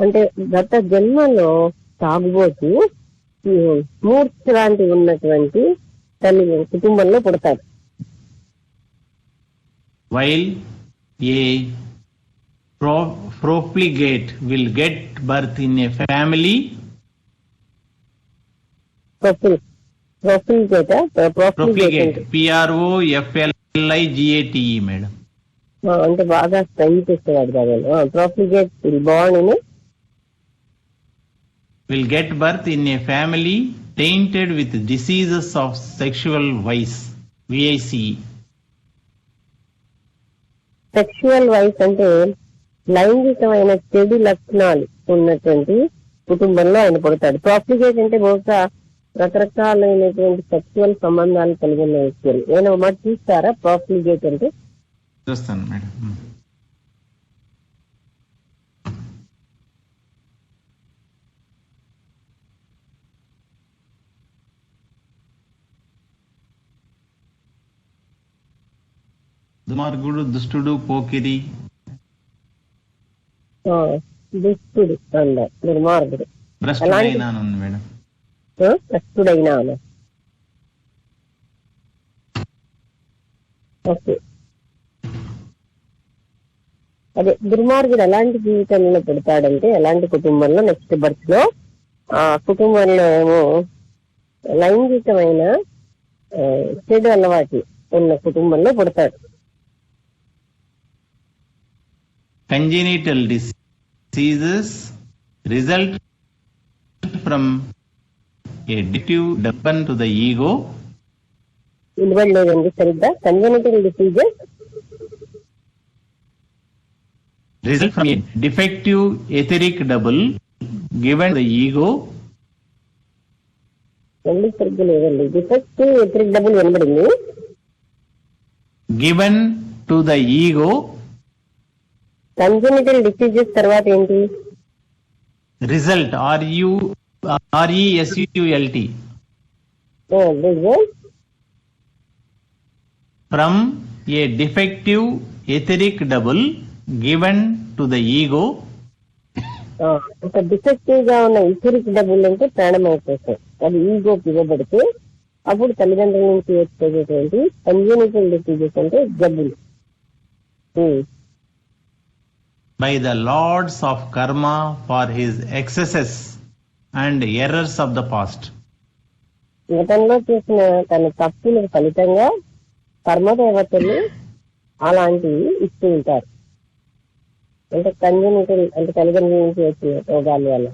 అంటే గత జన్మలో తాగుబోతు మూర్ఛ లాంటి ఉన్నటువంటి తల్లి కుటుంబంలో పుడతారు. While a profligate will get birth in a family profligate PROFLIGATE, madam. అంటే బాగా స్ట్రెంత్ ఇస్తున్నాడు కదా. profligate will get birth in a family tainted with diseases of sexual vice, VICE. Sexual vice అంటే లైంగికమైన చెడు లక్షణాలు ఉన్నటువంటి కుటుంబంలో ఆయన పుడతాడు. ప్రాఫ్లిగేట్ అంటే బహుశా రకరకాలైనటువంటి సెక్షువల్ సంబంధాలు కలిగిన వ్యక్తులు. నేను మాట చూస్తారా ప్రాఫ్లిగేట్ అంటే? చూస్తాను మేడం. దుర్మార్గుడు, దుష్టుడు, పోకిరి. దుష్టుడు అన్నారు, దుర్మార్గుడు, భ్రష్టుడైనా ఉంది మేడం. భ్రష్టుడైనా. ఓకే, అదే దుర్మార్గుడు ఎలాంటి జీవితంలో పుడతాడంటే ఎలాంటి కుటుంబంలో, నెక్స్ట్ బర్త్ లో ఆ కుటుంబంలో ఏమో లైంగికమైన చెడు అలవాటు ఉన్న కుటుంబంలో పుడతాడు. Congenital diseases result from a defective development to the ego. ఇవ్వలేదండి సరిగ్గా. Congenital diseases result from a defective etheric double given the ego. ఎందుకు సరిగ్గా లేదండి. డిఫెక్టివ్ ఎథరిక్ డబుల్ వినబడింది. Given to the ego. Congenital diseases తర్వాత ఏంటి? Result RESULT from a defective etheric double given to the ego. ఒక defective గా ఉన్న etheric double అంటే ప్రాణం అయిపోతాయి, అది ఈగోకి ఇవ్వబడితే అప్పుడు తల్లిదండ్రుల నుంచి వచ్చేటటువంటి కంజెనిటల్ డిసీజెస్ అంటే జబ్బులు. by the lords of karma for his excesses and errors of the past. గతంలో చేసిన తన తప్పులకు ఫలితంగా కర్మదేవతలు అలాంటివి ఇస్తూ ఉంటారు. అంటే కంజనిటల్ అంటే తల్లిదండ్రుల నుంచి వచ్చిన రోగాల వల్ల.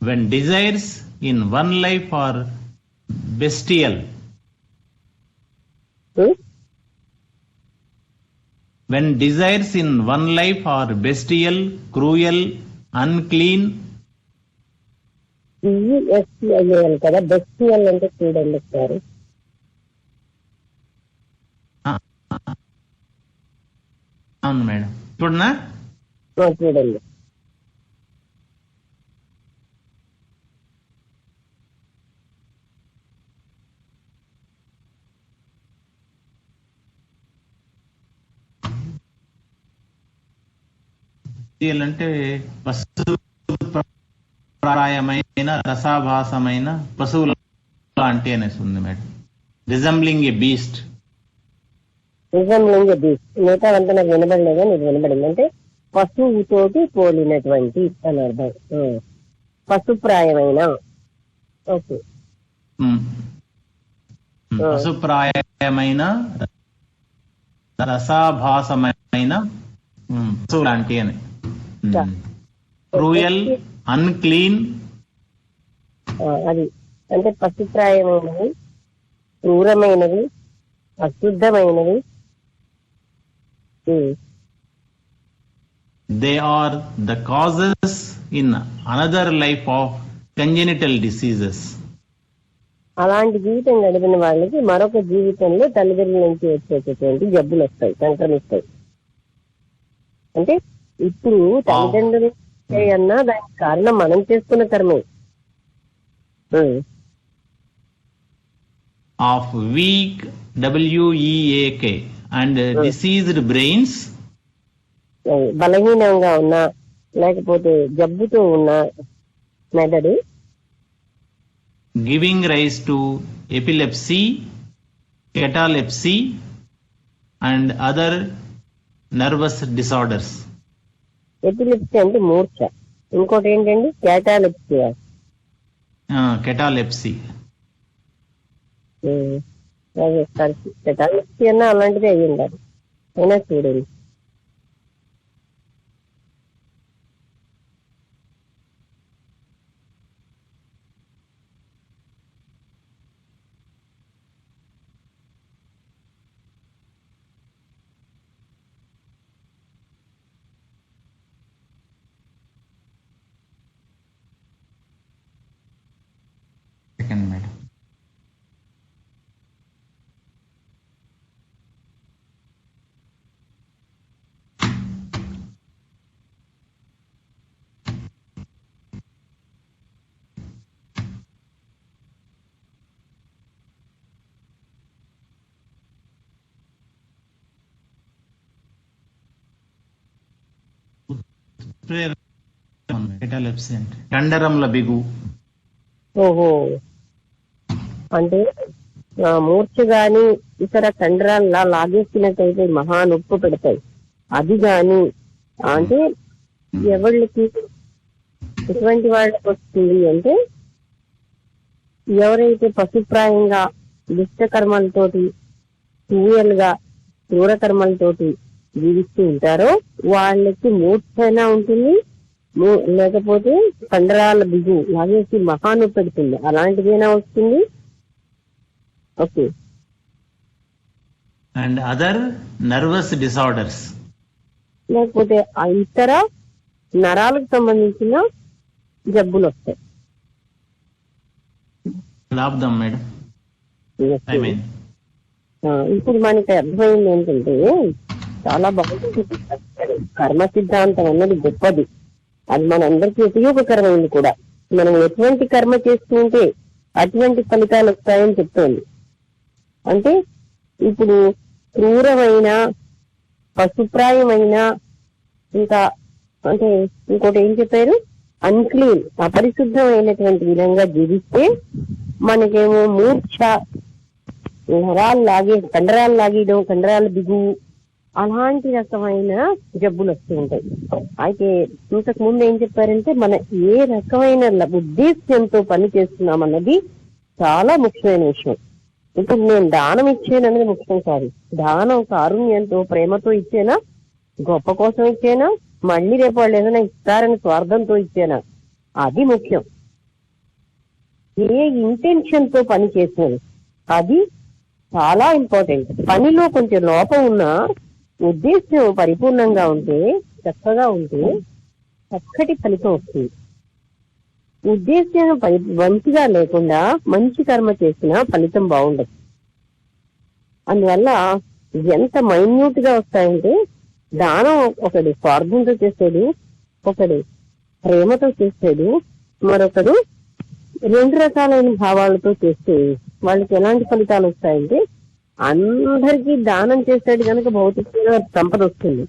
When desires in one life are bestial, when desires in one life are bestial, cruel, unclean, అయ్యేయాలి కదా. బెస్టియల్ అంటే చూడండి ఒకసారి. అవును మేడం, చూడనా? చూడండి. అంటే పశుప్రాయమైన రసాభాసమైన పశువుల లాంటి అనేసి ఉంది మేడం. రిజంబ్లింగ్ ఏ బీస్ట్. రిజంబ్లింగ్ ఏ బీస్ట్. మిగతా అంతా నాకు వినబడలేదు, నీకు వినబడింది. అంటే పశువుతోటి పోలినటువంటి అని అర్థం. పశుప్రాయమైన. ఓకే. పశుప్రాయమైన రసాభాసమైన పశువు లాంటి అని. Cruel, unclean. అది అంటే పశుప్రాయమైనవి, క్రూరమైనవి, అశుద్ధమైనవి. They are the causes in another life of congenital diseases. అలాంటి జీవితం గడిపిన వాళ్ళకి మరొక జీవితంలో తల్లిదండ్రుల నుంచి వచ్చేటటువంటి జబ్బులు వస్తాయి, సంక్రమిస్తాయి. అంటే ఇప్పుడు తల్లిదండ్రులు అన్నా దానికి కారణం మనం చేసుకున్న కర్మే. Of weak, WEAK, and diseased brains, బలహీనంగా ఉన్నా లేకపోతే జబ్బుతో ఉన్న మెదడు, giving rise to epilepsy, catalepsy, and other nervous disorders. Epilepsy అంటే మూర్ఛ. ఇంకోటి ఏంటండి? క్యాటాలెప్సీ. కెటాలెప్సీ. కెటాలెప్సీ అన్నా అలాంటిదే అయ్యి ఉండాలి. అయినా చూడండి. Second madam. కెటాలెప్సీ అంటే కండరంల బిగు. ఓహో, అంటే మూర్ఛ గాని ఇతర కండరాల్లా లాగేసినట్టయితే మహా నొప్పి పెడతాయి. అది గాని అంటే ఎవరికి ఎటువంటి వాళ్ళకి వస్తుంది అంటే ఎవరైతే పశుప్రాయంగా దుష్టకర్మలతోటి, క్రూయల్గా క్రూరకర్మలతోటి జీవిస్తూ ఉంటారో వాళ్ళకి మూర్ఛైనా ఉంటుంది, లేకపోతే కండరాల బిగు లాగేసి మహాను పెడుతుంది, అలాంటిదైనా వస్తుంది. Okay. And other nervous disorders, లేకపోతే ఆ ఇతర నరాలకు సంబంధించిన జబ్బులు వస్తాయి. మేడం ఇప్పుడు మనకి అర్థమైంది ఏంటంటే చాలా బాగుంది. కర్మ సిద్ధాంతం అన్నది గొప్పది, అది మనందరికీ ఉపయోగకరమైంది కూడా. మనం ఎటువంటి కర్మ చేస్తుంటే అటువంటి ఫలితాలు వస్తాయని చెప్తోంది. అంటే ఇప్పుడు క్రూరమైన, పశుప్రాయమైన, ఇంకా అంటే ఇంకోటి ఏం చెప్పారు, అన్క్లీన్, అపరిశుద్ధమైనటువంటి విధంగా జీవిస్తే మనకేమో మూర్ఛ, కండరాలు లాగేయడం, కండరాల బిగువు, అలాంటి రకమైన జబ్బులు వస్తూ ఉంటాయి. అయితే ఇంతకు ముందు ఏం చెప్పారంటే మన ఏ రకమైన ఉద్దేశ్యంతో పని చేస్తున్నామన్నది చాలా ముఖ్యమైన విషయం. ఇప్పుడు నేను దానం ఇచ్చానన్నది ముఖ్యం కాదు. దానం కారుణ్యంతో ప్రేమతో ఇచ్చేనా, గొప్ప కోసం ఇచ్చేనా, మళ్ళీ రేపు వాళ్ళు ఏదైనా ఇస్తారని స్వార్థంతో ఇచ్చేనా, అది ముఖ్యం. ఏ ఇంటెన్షన్ తో పని చేసినది అది చాలా ఇంపార్టెంట్. పనిలో కొంచెం లోపం ఉన్నా ఉద్దేశం పరిపూర్ణంగా ఉంటే, చక్కగా ఉంటే చక్కటి ఫలితం వస్తుంది. ఉద్దేశం మంచిగా లేకుండా మంచి కర్మ చేసినా ఫలితం బాగుండదు. అందువల్ల ఎంత మైన్యూట్ గా వస్తాయంటే, దానం ఒకడు స్వార్థంతో చేసేది, ఒకడు ప్రేమతో చేసేది, మరొకడు 2 రకాలైన భావాలతో చేస్తే వాళ్ళకి ఎలాంటి ఫలితాలు వస్తాయంటే, అందరికీ దానం చేస్తాడు కనుక భౌతికంగా సంపద వస్తుంది.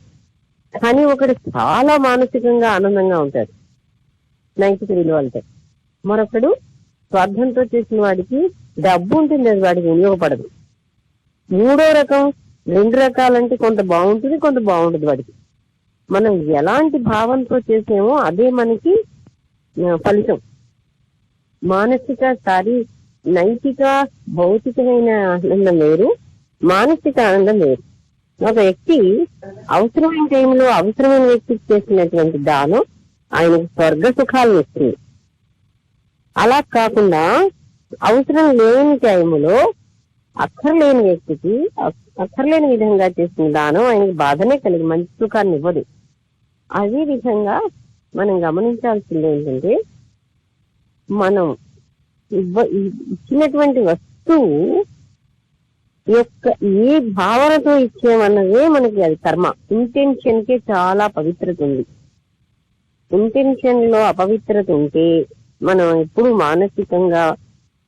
కానీ ఒకడు చాలా మానసికంగా ఆనందంగా ఉంటాడు నైతిక విలువలతో. మరొకడు స్వార్థంతో చేసిన వాడికి డబ్బు ఉంటుంది, అది వాడికి వినియోగపడదు. 3వ రకం 2 రకాలంటే కొంత బాగుంటుంది, కొంత బాగుంటుంది వాడికి. మనం ఎలాంటి భావంతో చేసామో అదే మనకి ఫలితం. మానసిక నైతిక భౌతికమైన ఆనందం వేరు, మానసిక ఆనందం వేరు. ఒక వ్యక్తి అవసరమైన టైంలో అవసరమైన వ్యక్తికి చేసినటువంటి దానం ఆయనకు స్వర్గ సుఖాలను ఇస్తుంది. అలా కాకుండా అవసరం లేని టైంలో అక్కర్లేని వ్యక్తికి అక్కర్లేని విధంగా చేసిన దానం ఆయనకి బాధనే కలిగి మంచి సుఖాన్ని ఇవ్వదు. అదే విధంగా మనం గమనించాల్సింది ఏంటంటే, మనం ఇచ్చినటువంటి వస్తువు యొక్క ఏ భావనతో ఇచ్చేమన్నదే మనకి అది కర్మ. ఇంటెన్షన్ కే చాలా పవిత్రత ఉంది. ఇంటెన్షన్ లో అపవిత్రత ఉంటే మనం ఎప్పుడు మానసికంగా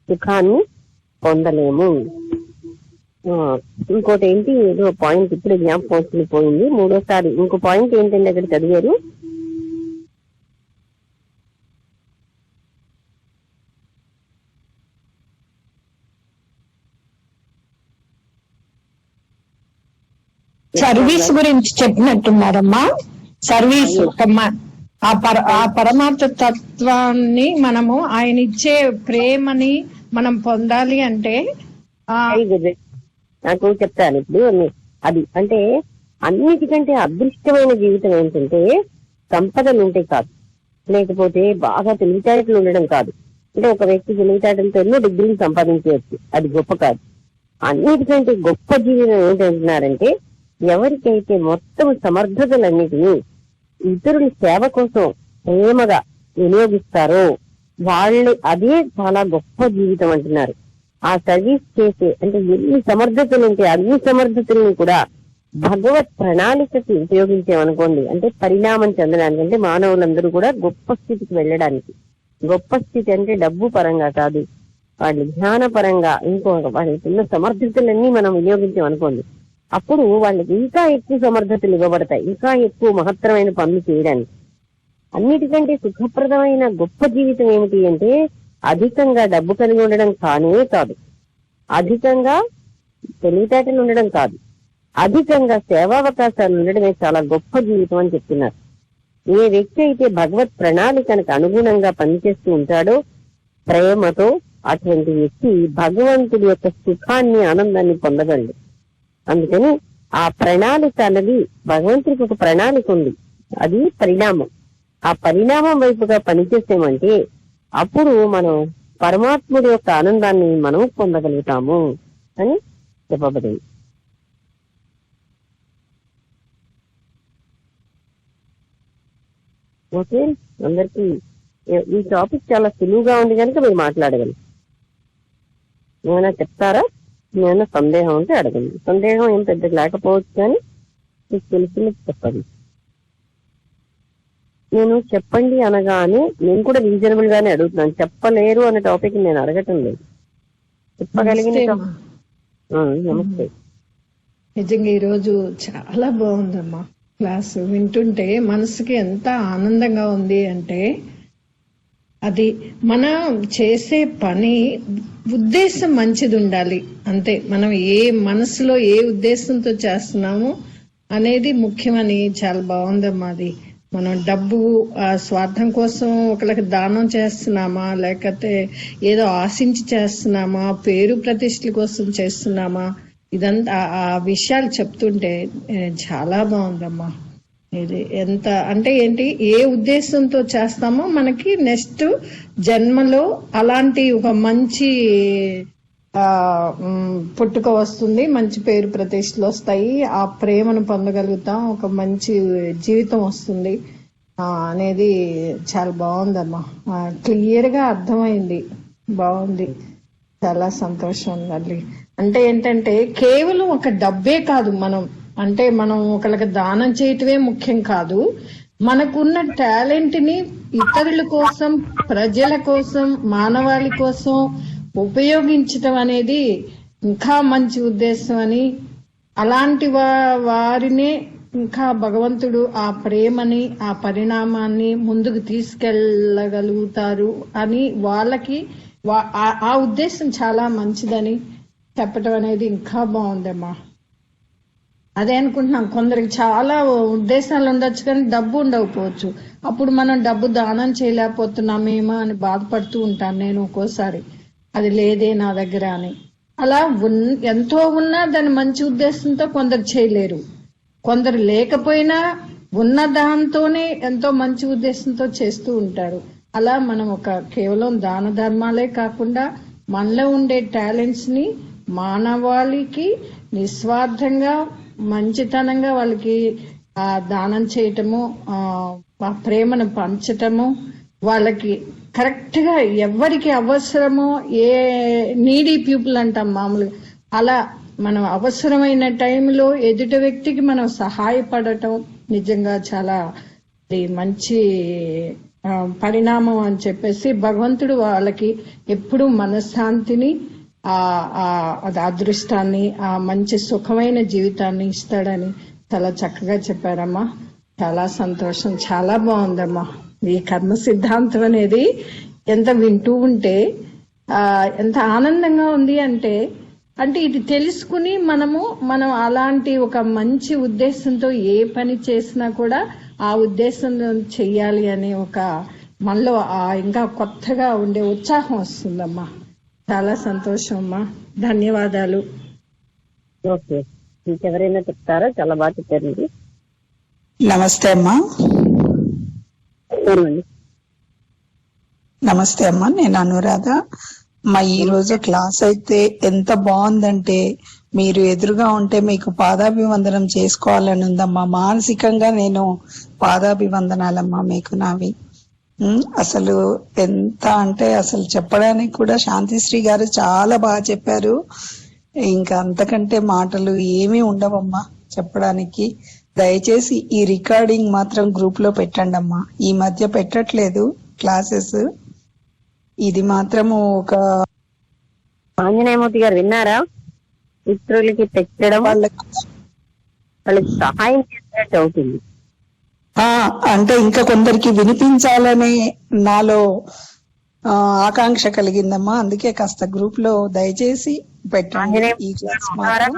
సుఖాన్ని పొందలేము. ఇంకోటి ఏంటి, ఏదో పాయింట్ ఇప్పుడు జ్ఞాపకం పోయింది. 3వసారి ఇంకో పాయింట్ ఏంటంటే అక్కడ చదివారు, సర్వీస్ గురించి చెప్పినట్టున్నారమ్మా. సర్వీస్ ఆ పరమాత్మ తత్వాన్ని మనము ఆయన ఇచ్చే ప్రేమని మనం పొందాలి అంటే నాకు చెప్తాను ఇప్పుడు. అది అంటే అన్నిటికంటే అదృష్టమైన జీవితం ఏంటంటే సంపదలు ఉంటే కాదు, లేకపోతే బాగా తెలివితేటలు ఉండడం కాదు. అంటే ఒక వ్యక్తి తెలివితేటలతో ఎన్నో డిగ్రీలు సంపాదించవచ్చు, అది గొప్ప కాదు. అన్నిటికంటే గొప్ప జీవితం ఏంటంటున్నారంటే, ఎవరికైతే మొత్తం సమర్థతలన్నిటినీ ఇతరుల సేవ కోసం ప్రేమగా వినియోగిస్తారో వాళ్ళు, అదే చాలా గొప్ప జీవితం అంటున్నారు. ఆ సర్వీస్ చేసే అంటే ఎన్ని సమర్థతలు ఉంటే అన్ని సమర్థతలను కూడా భగవత్ ప్రణాళికకి ఉపయోగించామనుకోండి, అంటే పరిణామం చెందడానికి, అంటే మానవులందరూ కూడా గొప్ప స్థితికి వెళ్ళడానికి. గొప్ప స్థితి అంటే డబ్బు పరంగా కాదు, వాళ్ళ జ్ఞాన పరంగా ఇంకో వాళ్ళకి ఉన్న సమర్థతలన్నీ మనం వినియోగించామనుకోండి, అప్పుడు వాళ్ళకి ఇంకా ఎక్కువ సమర్థతలు ఇవ్వబడతాయి, ఇంకా ఎక్కువ మహత్తరమైన పనులు చేయడానికి. అన్నిటికంటే సుఖప్రదమైన గొప్ప జీవితం ఏమిటి అంటే, అధికంగా డబ్బు కలిగి ఉండడం కానే కాదు, అధికంగా తెలివితేటలు ఉండడం కాదు, అధికంగా సేవావకాశాలు ఉండడమే చాలా గొప్ప జీవితం అని చెప్తున్నారు. ఏ వ్యక్తి అయితే భగవత్ ప్రణాళికలకు అనుగుణంగా పనిచేస్తూ ఉంటాడో ప్రేమతో, అటువంటి వ్యక్తి భగవంతుడి యొక్క సుఖాన్ని ఆనందాన్ని పొందగలడు. అందుకని ఆ ప్రణాళిక అన్నది, భగవంతుడికి ఒక ప్రణాళిక ఉంది, అది పరిణామం. ఆ పరిణామం వైపుగా పనిచేసామంటే అప్పుడు మనం పరమాత్ముడి యొక్క ఆనందాన్ని మనం పొందగలుగుతాము అని చెప్పబడింది. ఓకే, అందరికి ఈ టాపిక్ చాలా సులువుగా ఉంది కనుక మీరు మాట్లాడగలరు. ఏమైనా చెప్తారా? ఏమైనా సందేహం ఉంటే అడగండి. సందేహం ఏం పెద్ద లేకపోవచ్చు, కానీ మీకు తెలిసింది చెప్పండి. నేను చెప్పండి అనగానే నేను కూడా రీజనబుల్ గానే అడుగుతున్నాను. చెప్పలేరు అనే టాపిక్ నేను అడగటం లేదు, చెప్పగలిగిన. నమస్తే. నిజంగా ఈరోజు చాలా బాగుందమ్మా క్లాస్. వింటుంటే మనసుకి ఎంత ఆనందంగా ఉంది అంటే, అది మనం చేసే పని ఉద్దేశం మంచిది ఉండాలి అంతే. మనం ఏ మనసులో ఏ ఉద్దేశంతో చేస్తున్నామో అనేది ముఖ్యమని చాలా బాగుందమ్మా. అది మనం డబ్బు స్వార్థం కోసం ఒకరికి దానం చేస్తున్నామా, లేకపోతే ఏదో ఆశించి చేస్తున్నామా, పేరు ప్రతిష్టల కోసం చేస్తున్నామా, ఇదంతా ఆ విషయాలు చెప్తుంటే చాలా బాగుందమ్మా. ఇది ఎంత అంటే ఏంటి, ఏ ఉద్దేశంతో చేస్తామో మనకి నెక్స్ట్ జన్మలో అలాంటి ఒక మంచి పుట్టుక వస్తుంది, మంచి పేరు ప్రతిష్టలు వస్తాయి, ఆ ప్రేమను పొందగలుగుతాం, ఒక మంచి జీవితం వస్తుంది అనేది చాలా బాగుందమ్మా. క్లియర్ గా అర్థమైంది, బాగుంది, చాలా సంతోషం అండి. అంటే ఏంటంటే కేవలం ఒక డబ్బే కాదు, మనం ఒకళ్ళకి దానం చేయటమే ముఖ్యం కాదు, మనకున్న టాలెంట్ ని ఇతరుల కోసం, ప్రజల కోసం, మానవాళి కోసం ఉపయోగించటం అనేది ఇంకా మంచి ఉద్దేశం అని, అలాంటి వారినే ఇంకా భగవంతుడు ఆ ప్రేమని, ఆ పరిణామాన్ని ముందుకు తీసుకెళ్ళగలుగుతారు అని వాళ్ళకి ఆ ఉద్దేశం చాలా మంచిదని చెప్పటం అనేది ఇంకా బాగుందమ్మా. అదే అనుకుంటున్నాం, కొందరికి చాలా ఉద్దేశాలు ఉండొచ్చు కానీ డబ్బు ఉండకపోవచ్చు, అప్పుడు మనం డబ్బు దానం చేయలేకపోతున్నామేమో అని బాధపడుతూ ఉంటాను నేను ఒక్కోసారి, అది లేదే నా దగ్గర అని. అలా ఎంతో ఉన్నా దాని మంచి ఉద్దేశంతో కొందరు చేయలేరు, కొందరు లేకపోయినా ఉన్న దాంతోనే ఎంతో మంచి ఉద్దేశంతో చేస్తూ ఉంటారు. అలా మనం కేవలం దాన ధర్మాలే కాకుండా మనలో ఉండే టాలెంట్స్ ని మానవాళికి నిస్వార్థంగా మంచితనంగా వాళ్ళకి దానం చేయటము, ఆ ప్రేమను పంచటము, వాళ్ళకి కరెక్ట్ గా ఎవరికి అవసరమో, ఏ నీడీ పీపుల్ అంటాం మామూలుగా, అలా మనం అవసరమైన టైంలో ఎదుటి వ్యక్తికి మనం సహాయపడటం నిజంగా చాలా మంచి పరిణామం అని చెప్పేసి భగవంతుడు వాళ్ళకి ఎప్పుడూ మనశ్శాంతిని, అదృష్టాన్ని, ఆ మంచి సుఖమైన జీవితాన్ని ఇస్తాడని చాలా చక్కగా చెప్పారమ్మా. చాలా సంతోషం, చాలా బాగుందమ్మా. ఈ కర్మ సిద్ధాంతం అనేది ఎంత వింటూ ఉంటే ఎంత ఆనందంగా ఉంది అంటే ఇది తెలుసుకుని మనం అలాంటి ఒక మంచి ఉద్దేశంతో ఏ పని చేసినా కూడా ఆ ఉద్దేశంతో చెయ్యాలి అనే ఒక మనలో ఇంకా కొత్తగా ఉండే ఉత్సాహం వస్తుందమ్మా. చాలా సంతోషం అమ్మా, ధన్యవాదాలు. ఓకే, ఇంకెవరైనా చెప్తారా? చాలా బాగా చెప్పారు. నమస్తే అమ్మా. నమస్తే అమ్మా, నేను అనురాధ. ఈ రోజు క్లాస్ అయితే ఎంత బాగుందంటే, మీరు ఎదురుగా ఉంటే మీకు పాదాభివందనం చేసుకోవాలని ఉందమ్మా. మానసికంగా నేను పాదాభివందనాలమ్మా మీకు నావి. అసలు ఎంత అంటే అసలు చెప్పడానికి కూడా శాంతిశ్రీ గారు చాలా బాగా చెప్పారు. ఇంకా అంతకంటే మాటలు ఏమీ ఉండవమ్మా చెప్పడానికి. దయచేసి ఈ రికార్డింగ్ మాత్రం గ్రూప్ లో పెట్టండి అమ్మా. ఈ మధ్య పెట్టట్లేదు క్లాసెస్. ఇది మాత్రము ఒక ఆంజనేయమూర్తి గారు విన్నారా? ఇతరులకి పెట్టడం వాళ్ళకి సహాయం చేసినట్టు అవుతుంది. అంటే ఇంకా కొందరికి వినిపించాలనే నాలో ఆకాంక్ష కలిగిందమ్మా. అందుకే కాస్త గ్రూప్ లో దయచేసి పెట్టండి ఈ క్లాస్ మాత్రం.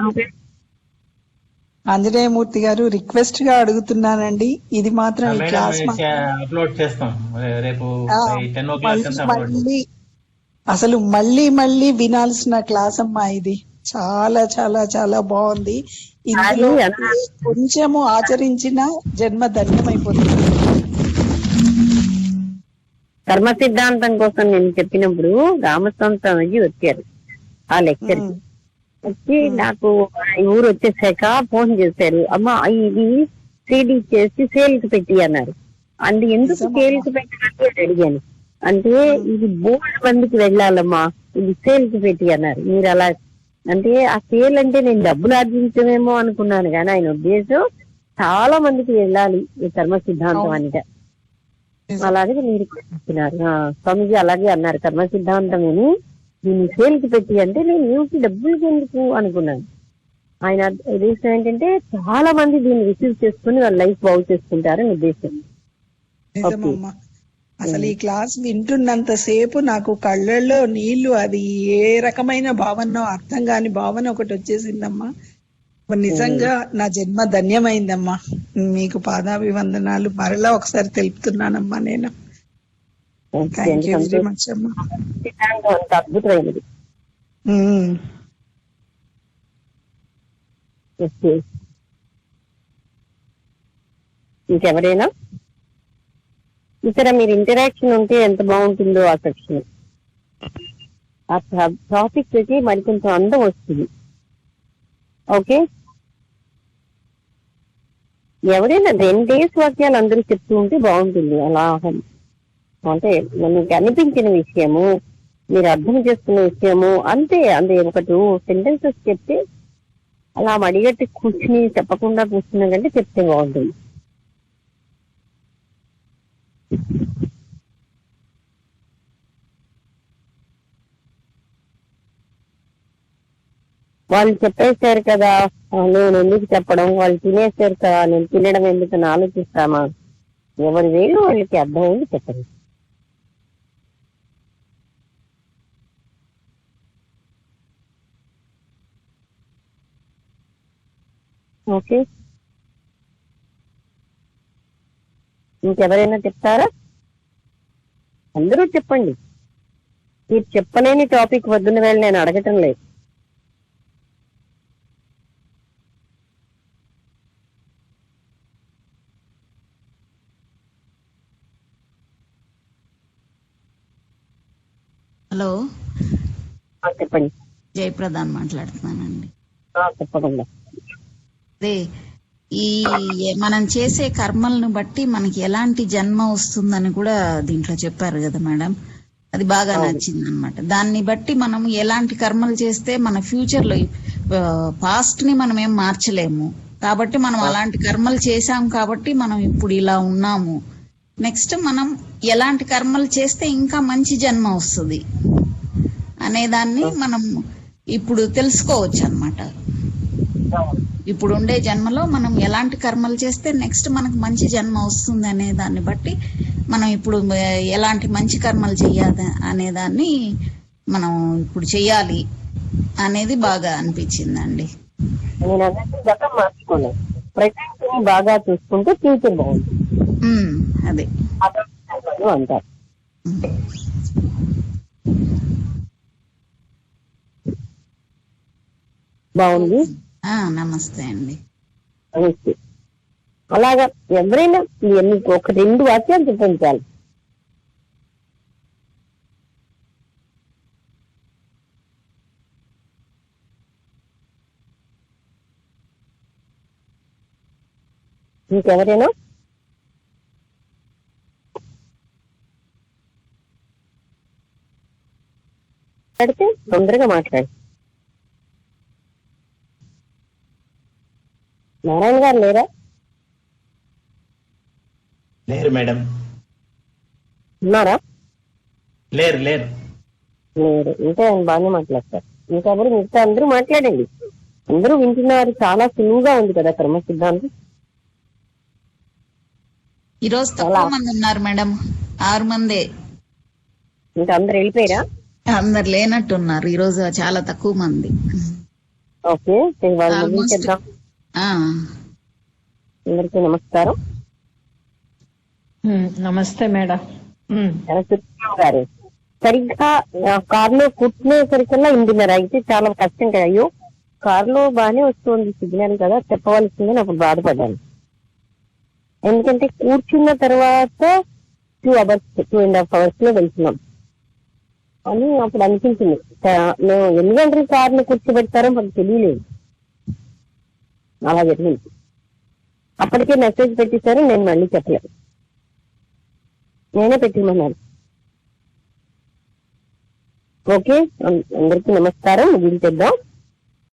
ఆంజనేయమూర్తి గారు రిక్వెస్ట్ గా అడుగుతున్నానండి, ఇది మాత్రం ఈ క్లాస్ అప్లోడ్ చేస్తాం రేపు అసలు మళ్ళీ మళ్ళీ వినాల్సిన క్లాస్ అమ్మా ఇది. చాలా చాలా చాలా బాగుంది. ఇందులో కొంచెము ఆచరించిన జన్మ ధన్యమైపోతుంది. కర్మ సిద్ధాంతం కోసం నేను చెప్పినప్పుడు రామస్వామి వచ్చారు ఆ లెక్చర్ కి. వచ్చి నాకు ఈ ఊరు వచ్చేసాక ఫోన్ చేశారు, అమ్మా ఇది సీడీ చేసి సేల్ కి పెట్టి అన్నారు. అంటే ఎందుకు సేల్ కి పెట్టాలని అడిగాను. అంటే ఇది బోర్డు మందికి వెళ్ళాలమ్మా, ఇది సేల్ కి పెట్టి అన్నారు. మీరు అలా అంటే ఆ సేల్ అంటే నేను డబ్బులు ఆర్జించమేమో అనుకున్నాను, కానీ ఆయన ఉద్దేశం చాలా మందికి వెళ్ళాలి ఈ కర్మ సిద్ధాంతం అంటే. అలాగే మీరు చెప్పినారు స్వామిజీ, అలాగే అన్నారు కర్మ సిద్ధాంతం అని దీన్ని సేల్ కి పెట్టి అంటే నేను ఏమిటి డబ్బులకి ఎందుకు అనుకున్నాను. ఆయన ఉద్దేశం ఏంటంటే చాలా మంది దీన్ని రిసీవ్ చేసుకుని వాళ్ళ లైఫ్ బాగు చేసుకుంటారని ఉద్దేశం. అసలు ఈ క్లాస్ వింటున్నంత సేపు నాకు కళ్ళల్లో నీళ్లు, అది ఏ రకమైన భావనో అర్థం కాని భావన ఒకటి వచ్చేసిందమ్మా. నిజంగా నా జన్మ ధన్యమైందమ్మా. మీకు పాదాభివందనాలు మరలా ఒకసారి తెలుపుతున్నానమ్మా నేను. థ్యాంక్ యూ వెరీ మచ్ అమ్మా. అంత అద్భుతమైనది. ఇంకెవరైనా ఇక్కడ మీరు ఇంటరాక్షన్ ఉంటే ఎంత బాగుంటుందో ఆ సెక్షన్. ఆ టాపిక్ కి మరి కొంచెం అందం వస్తుంది. ఓకే, ఎవరైనా 2 డేస్ వాక్యాలు అందరూ చెప్తూ ఉంటే బాగుంటుంది. అలా అంటే మీకు అనిపించిన విషయము, మీరు అర్థం చేసుకున్న విషయము అంతే. ఒక 2 సెంటెన్సెస్ చెప్తే అలా మడిగట్టి కూర్చుని చెప్పకుండా కూర్చున్నా కంటే చెప్తే బాగుంటుంది. వాళ్ళు చెప్పేశారు కదా, నేను ఎందుకు చెప్పడం, వాళ్ళు తినేశారు కదా, నేను తినడం ఎందుకని ఆలోచిస్తామా? ఎవరి వేలు వాళ్ళకి అర్థమైంది చెప్పండి. ఓకే, ఇంకెవరైనా చెప్తారా? అందరూ చెప్పండి. మీరు చెప్పలేని టాపిక్ వద్దున వేళ నేను అడగటం లేదు. హలో, చెప్పండి. జయప్రదాన్ మాట్లాడుతున్నానండి. తప్పకుండా. అదే, ఈ మనం చేసే కర్మలను బట్టి మనకి ఎలాంటి జన్మ వస్తుందని కూడా దీంట్లో చెప్పారు కదా మేడం. అది బాగా నచ్చింది అనమాట. దాన్ని బట్టి మనం ఎలాంటి కర్మలు చేస్తే మన ఫ్యూచర్ లో పాస్ట్ ని మనం ఏం మార్చలేము కాబట్టి మనం అలాంటి కర్మలు చేశాం కాబట్టి మనం ఇప్పుడు ఇలా ఉన్నాము. నెక్స్ట్ మనం ఎలాంటి కర్మలు చేస్తే ఇంకా మంచి జన్మ వస్తుంది అనేదాన్ని మనం ఇప్పుడు తెలుసుకోవచ్చు అన్నమాట. ఇప్పుడు ఉండే జన్మలో మనం ఎలాంటి కర్మలు చేస్తే నెక్స్ట్ మనకు మంచి జన్మ వస్తుంది అనే దాన్ని బట్టి మనం ఇప్పుడు ఎలాంటి మంచి కర్మలు చెయ్యాలి అనేదాన్ని మనం ఇప్పుడు చెయ్యాలి అనేది బాగా అనిపించిందండి. నేను అన్నట్టు గతం మార్చుకోలేదు, ప్రజెంట్ ని బాగా చూసుకుంటే ఫ్యూచర్ బాగుంటుంది. అదే అంటారు. బాగుంది. నమస్తే అండి. అలాగా ఎవరైనా మీకు ఒక 2 వాక్యాలు చెప్పండి చాలు. ఇంకెవరైనా? మాట్లాడితే తొందరగా మాట్లాడు. నారాయణ గారు లేరా? లేరు మేడం. ఉన్నారా? లేరు. ఇంకా ఆయన బాగానే మాట్లాడతారు. ఇంకెవరు? మిగతా అందరూ మాట్లాడండి. అందరూ వింటున్నారు. చాలా సులువుగా ఉంది కదా కర్మ సిద్ధాంతం. ఈ రోజు తక్కువ మంది ఉన్నారు మేడం, 6 మందే. ఇంకా అందరు వెళ్ళిపోయారా? అందరు లేనట్టున్నారు. ఈ రోజు చాలా తక్కువ మంది. ఓకే, అందరికీ నమస్కారం. నమస్తే మేడం. గారు సరిగ్గా కారులో కూర్చునేసరికల్లా 8:30 అయితే చాలా కష్టం కదా. అయ్యో, కారులో బాగానే వస్తుంది సిగ్నల్ కదా, చెప్పవలసిందని అప్పుడు బాధపడ్డాను. ఎందుకంటే కూర్చున్న తర్వాత 2.5 hours లో వెళ్తున్నాం అని అప్పుడు అనిపించింది. మేము ఎన్ని గంటలు కారుని కూర్చోబెడతారో మాకు తెలియలేదు. అలా జరిగింది. అప్పటికే మెసేజ్ పెట్టేశారు, నేను మళ్ళీ చెప్పలేదు. నేనే పెట్టిమన్నాను. ఓకే, అందరికీ నమస్కారం. ముగించేద్దాం.